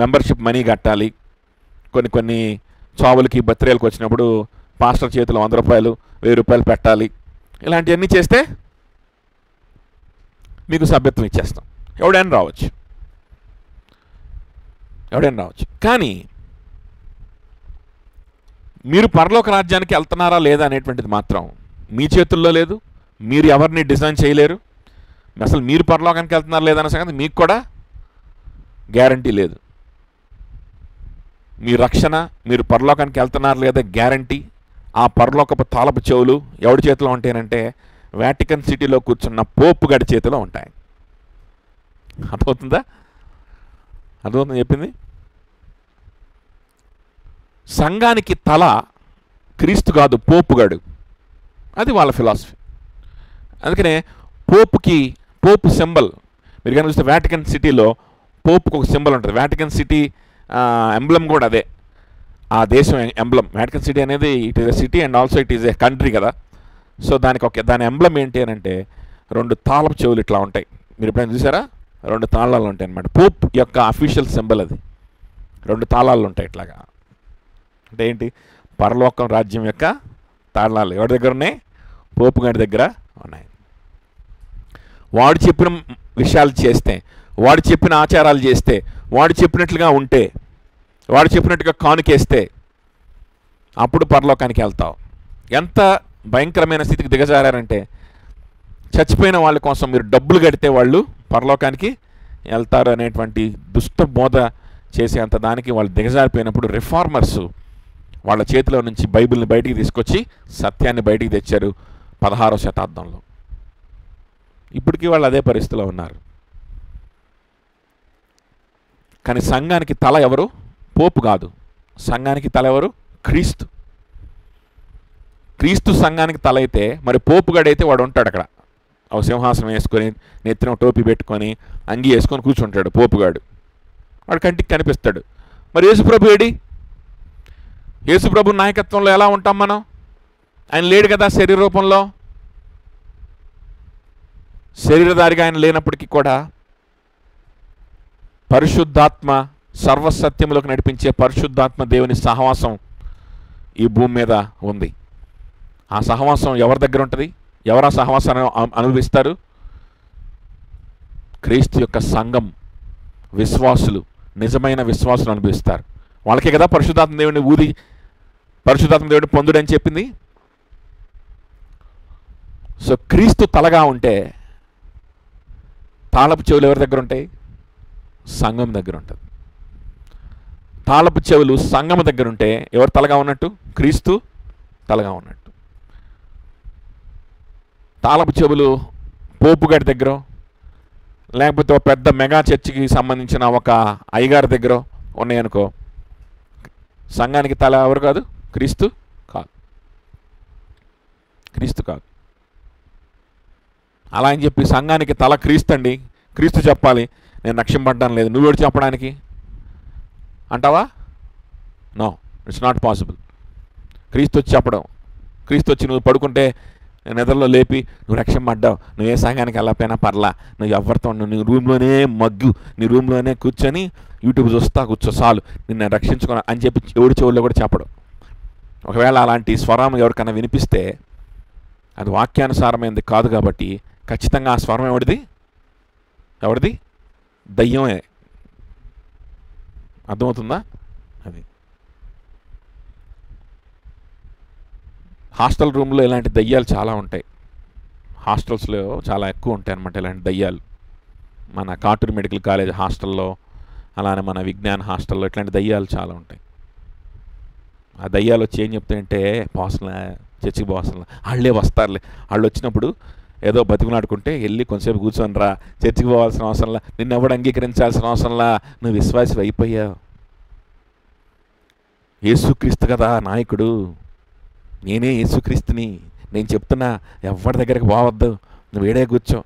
మెంబర్షిప్ మనీ కట్టాలి, కొన్ని చావులకి బర్త్డేలకు వచ్చినప్పుడు పాస్టర్ చేతిలో 100 రూపాయలు 1000 రూపాయలు పెట్టాలి. ఇలాంటివన్నీ చేస్తే మీకు సభ్యత్వం ఇచ్చేస్తాం, ఎవడైనా రావచ్చు. కానీ మీరు పరలోక రాజ్యానికి వెళ్తున్నారా లేదా అనేటువంటిది మాత్రం మీ చేతుల్లో లేదు. మీరు ఎవరిని డిజైన్ చేయలేరు. అసలు మీరు పరలోకానికి వెళ్తున్నారా లేదా అనే సంగతి మీకు కూడా గ్యారంటీ లేదు. మీ రక్షణ, మీరు పరలోకానికి వెళ్తున్నారు లేదా గ్యారంటీ ఆ పరలోకపు తాళపు చెవులు ఎవడి చేతిలో ఉంటాయనంటే వాటికన్ సిటీలో కూర్చున్న పోపు గడి చేతిలో ఉంటాయి. అర్థమవుతుందా చెప్పింది? సంఘానికి తల క్రీస్తు కాదు, పోపుగాడు. అది వాళ్ళ ఫిలాసఫీ. అందుకనే పోపు సింబల్ మీరు కనుక చూస్తే వాటికన్ సిటీలో పోపుకు ఒక సింబల్ ఉంటుంది. వాటికన్ సిటీ ఎంబ్లమ్ కూడా అదే, ఆ దేశం ఎంబ్లమ్. వాటికన్ సిటీ అనేది it is a city and also it is a country కదా. సో దాని ఎంబ్లమ్ ఏంటి అని అంటే 2 తాళపు చెవులు ఇట్లా ఉంటాయి. మీరు ఎప్పుడైనా చూసారా? 2 తాళాలు ఉంటాయి అన్నమాట. పోప్ యొక్క అఫీషియల్ సింబల్ అది. 2 తాళాలు ఉంటాయి ఇట్లాగా. అంటే ఏంటి? పరలోకం రాజ్యం యొక్క తాళాలు ఎవరి దగ్గర ఉన్నాయి? పోపు గారి దగ్గర ఉన్నాయి. వాడు చెప్పిన విషయాలు చేస్తే, వాడు చెప్పిన ఆచారాలు చేస్తే, వాడు చెప్పినట్లుగా ఉంటే, వాడు చెప్పినట్టుగా కానుకేస్తే అప్పుడు పరలోకానికి వెళ్తావు. ఎంత భయంకరమైన స్థితికి దిగజారంటే చచ్చిపోయిన వాళ్ళ కోసం మీరు డబ్బులు కడితే వాళ్ళు పరలోకానికి వెళ్తారు అనేటువంటి దుష్ట బోధ చేసేంత దానికి వాళ్ళు దిగజారిపోయినప్పుడు రిఫార్మర్స్ వాళ్ళ చేతిలో నుంచి బైబిల్ని బయటికి తీసుకొచ్చి సత్యాన్ని బయటికి తెచ్చారు 16వ శతాబ్దంలో. ఇప్పటికీ వాళ్ళు అదే పరిస్థితిలో ఉన్నారు. కానీ సంఘానికి తల ఎవరు? పోపు కాదు. సంఘానికి తల ఎవరు? క్రీస్తు. క్రీస్తు సంఘానికి తల అయితే మరి పోపుగాడైతే వాడు ఉంటాడు అక్కడ, ఒక సింహాసనం వేసుకొని నెత్తిన టోపీ పెట్టుకొని అంగి వేసుకొని కూర్చుంటాడు పోపుగాడు. వాడు కంటికి కనిపిస్తాడు. మరి యేసుప్రభు ఏడి? యేసుప్రభు నాయకత్వంలో ఎలా ఉంటాం మనం? ఆయన లేడు కదా శరీర రూపంలో. శరీరధారిగా ఆయన లేనప్పటికీ కూడా పరిశుద్ధాత్మ, సర్వసత్యంలోకి నడిపించే పరిశుద్ధాత్మ దేవుని సహవాసం ఈ భూమి మీద ఉంది. ఆ సహవాసం ఎవరి దగ్గర ఉంటుంది? ఎవరు ఆ సహవాసాన్ని అనుభవిస్తారు? క్రీస్తు యొక్క సంఘం, విశ్వాసులు, నిజమైన విశ్వాసులు అనుభవిస్తారు. వాళ్ళకే కదా పరిశుద్ధాత్మ దేవుడిని పరిశుద్ధాత్మ దేవుడిని పొందుడని చెప్పింది. సో క్రీస్తు తలగా ఉంటే తాళపు చెవులు ఎవరి దగ్గర ఉంటాయి? సంఘం దగ్గర ఉంటుంది. తాళపు చెవులు సంఘం దగ్గర ఉంటే ఎవరు తలగా ఉన్నట్టు? క్రీస్తు తలగా ఉన్నట్టు. తాళపు చెవులు పోపుగారి దగ్గర, లేకపోతే ఒక పెద్ద మెగా చర్చికి సంబంధించిన ఒక అయ్యగారి దగ్గర ఉన్నాయనుకో, సంఘానికి తల ఎవరు కాదు? క్రీస్తు కాదు. క్రీస్తు కాదు. అలా అని చెప్పి సంఘానికి తల క్రీస్తు అండి, క్రీస్తు చెప్పాలి, నేను రక్షింపడ్డాను లేదు, నువ్వేడు చెప్పడానికి అంటావా? No, it's not possible. క్రీస్తు వచ్చి చెప్పడం, క్రీస్తు వచ్చి నువ్వు పడుకుంటే నిద్రలో లేపి నువ్వు రక్షింపడ్డావు, నువ్వు ఏ సంఘానికి వెళ్ళకపోయినా పర్లా, నువ్వు ఎవరితో నీ రూమ్లోనే మగ్గు, నీ రూమ్లోనే కూర్చొని యూట్యూబ్ చూస్తా కూర్చో చాలు, నిన్ను రక్షించుకున్నా అని చెప్పి ఎవడి చెవుల్లో కూడా చెప్పడం. ఒకవేళ అలాంటి స్వరం ఎవరికైనా వినిపిస్తే అది వాక్యానుసారమైనది కాదు. కాబట్టి ఖచ్చితంగా ఆ స్వరం ఎవరిది? దయ్యమే. అర్థమవుతుందా? అది హాస్టల్ రూమ్లో ఇలాంటి దయ్యాలు చాలా ఉంటాయి. హాస్టల్స్లో చాలా ఎక్కువ ఉంటాయి అన్నమాట ఇలాంటి దయ్యాలు. మన కాటూరు మెడికల్ కాలేజ్ హాస్టల్లో, అలానే మన విజ్ఞాన్ హాస్టల్లో ఇట్లాంటి దయ్యాలు చాలా ఉంటాయి. ఆ దయ్యాలు వచ్చి ఏం చెప్తాయంటే, బాసులా చర్చికి బాసులా వాళ్ళే వస్తారులే, వాళ్ళు వచ్చినప్పుడు ఏదో బతికులాడుకుంటే వెళ్ళి కొంచెంసేపు కూర్చొని రా, చర్చికి పోవాల్సిన అవసరంలా, నిన్ను ఎవడు అంగీకరించాల్సిన అవసరంలా, నువ్వు విశ్వాసి అయిపోయావు, యేసుక్రీస్తు కదా నాయకుడు, నేనే యేసుక్రీస్తుని, నేను చెప్తున్నా ఎవరి దగ్గరికి పోవద్దు, నువ్వు ఏడే కూర్చో.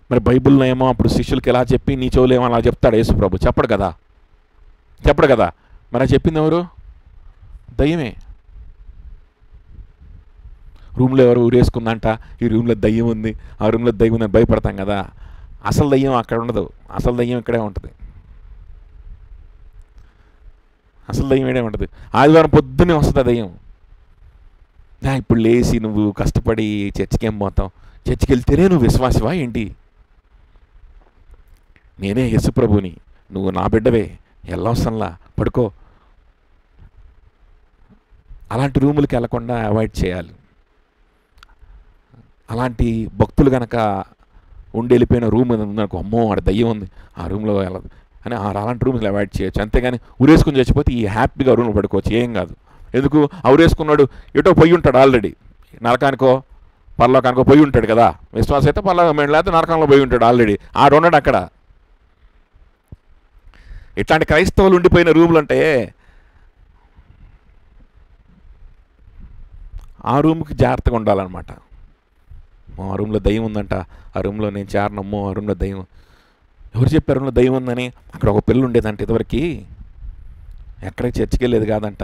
మరి బైబిల్లో ఏమో అప్పుడు శిష్యులకి ఎలా చెప్పి నీ చెవులు ఏమో అలా చెప్తాడు యేసు ప్రభు? చెప్పడు కదా. మరి చెప్పింది ఎవరు? దయ్యమే. రూమ్లో ఎవరు ఊరేసుకుందంట, ఈ రూమ్లో దయ్యం ఉంది, ఆ రూమ్లో దయ్యం ఉందని భయపడతాం కదా. అసలు దయ్యం అక్కడ ఉండదు, అసలు దయ్యం ఇక్కడే ఉంటుంది. అసలు దయ్యం ఏడే ఉంటుంది. ఆదివారం పొద్దున్నే వస్తుంది దయ్యం. ఇప్పుడు లేచి నువ్వు కష్టపడి చర్చికి ఏం పోతావు? చర్చికి వెళ్తేనే నువ్వు విశ్వాసివా ఏంటి? నేనే యేసుప్రభుని, నువ్వు నా బిడ్డవే, ఎల్లవసరంలా పడుకో. అలాంటి రూములకి వెళ్లకుండా అవాయిడ్ చేయాలి. అలాంటి భక్తులు కనుక ఉండి వెళ్ళిపోయిన రూమ్ ఉందనుకో, అమ్మో ఆడ దయ్యం ఉంది, ఆ రూమ్లో వెళ్ళదు అని అలాంటి రూమ్స్లో అవాయిడ్ చేయొచ్చు. అంతేగాని ఉరేసుకుని చచ్చిపోతే ఈ హ్యాపీగా రూమ్లో పడుకోవచ్చు, ఏం కాదు. ఎందుకు? ఉరేసుకున్నాడు ఎటో పోయి ఉంటాడు ఆల్రెడీ, నరకానికో పరలోకానికో పోయి ఉంటాడు కదా. విశ్వాసం అయితే పరలోకం లేకపోతే నరకంలో పోయి ఉంటాడు ఆల్రెడీ, ఆడున్నాడు అక్కడ. ఇట్లాంటి క్రైస్తవులు ఉండిపోయిన రూములు అంటే ఆ రూమ్కి జాగ్రత్తగా ఉండాలన్నమాట. ఆ రూమ్లో దయ్యం ఉందంట, ఆ రూమ్లో నేను చేరనమ్మో, ఆ రూమ్లో దయ్యం. ఎవరు చెప్పారు రూమ్లో దయ్యం ఉందని? అక్కడ ఒక పిల్ల ఉండేదంట ఇదివరకు, ఎక్కడికి చర్చికి వెళ్ళేది కాదంట.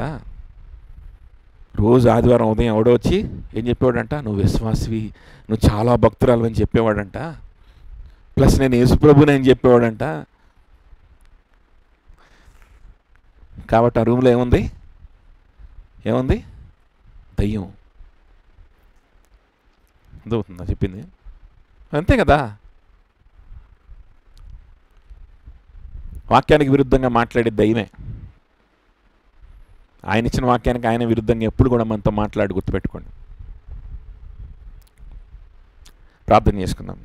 రోజు ఆదివారం ఉదయం ఎవడో వచ్చి ఏం చెప్పేవాడంట, నువ్వు విశ్వాసివి, నువ్వు చాలా భక్తురాలు అని చెప్పేవాడంట. ప్లస్ నేను యేసుప్రభుని అని చెప్పేవాడంట. కాబట్టి ఆ రూమ్లో ఏముంది? దయ్యం. అదవుతుందా చెప్పింది? అంతే కదా. వాక్యానికి విరుద్ధంగా మాట్లాడే దయ్యమే. ఆయన ఇచ్చిన వాక్యానికి ఆయన విరుద్ధంగా ఎప్పుడు కూడా మనతో మాట్లాడి గుర్తుపెట్టుకోండి. ప్రార్థన చేసుకుందాం.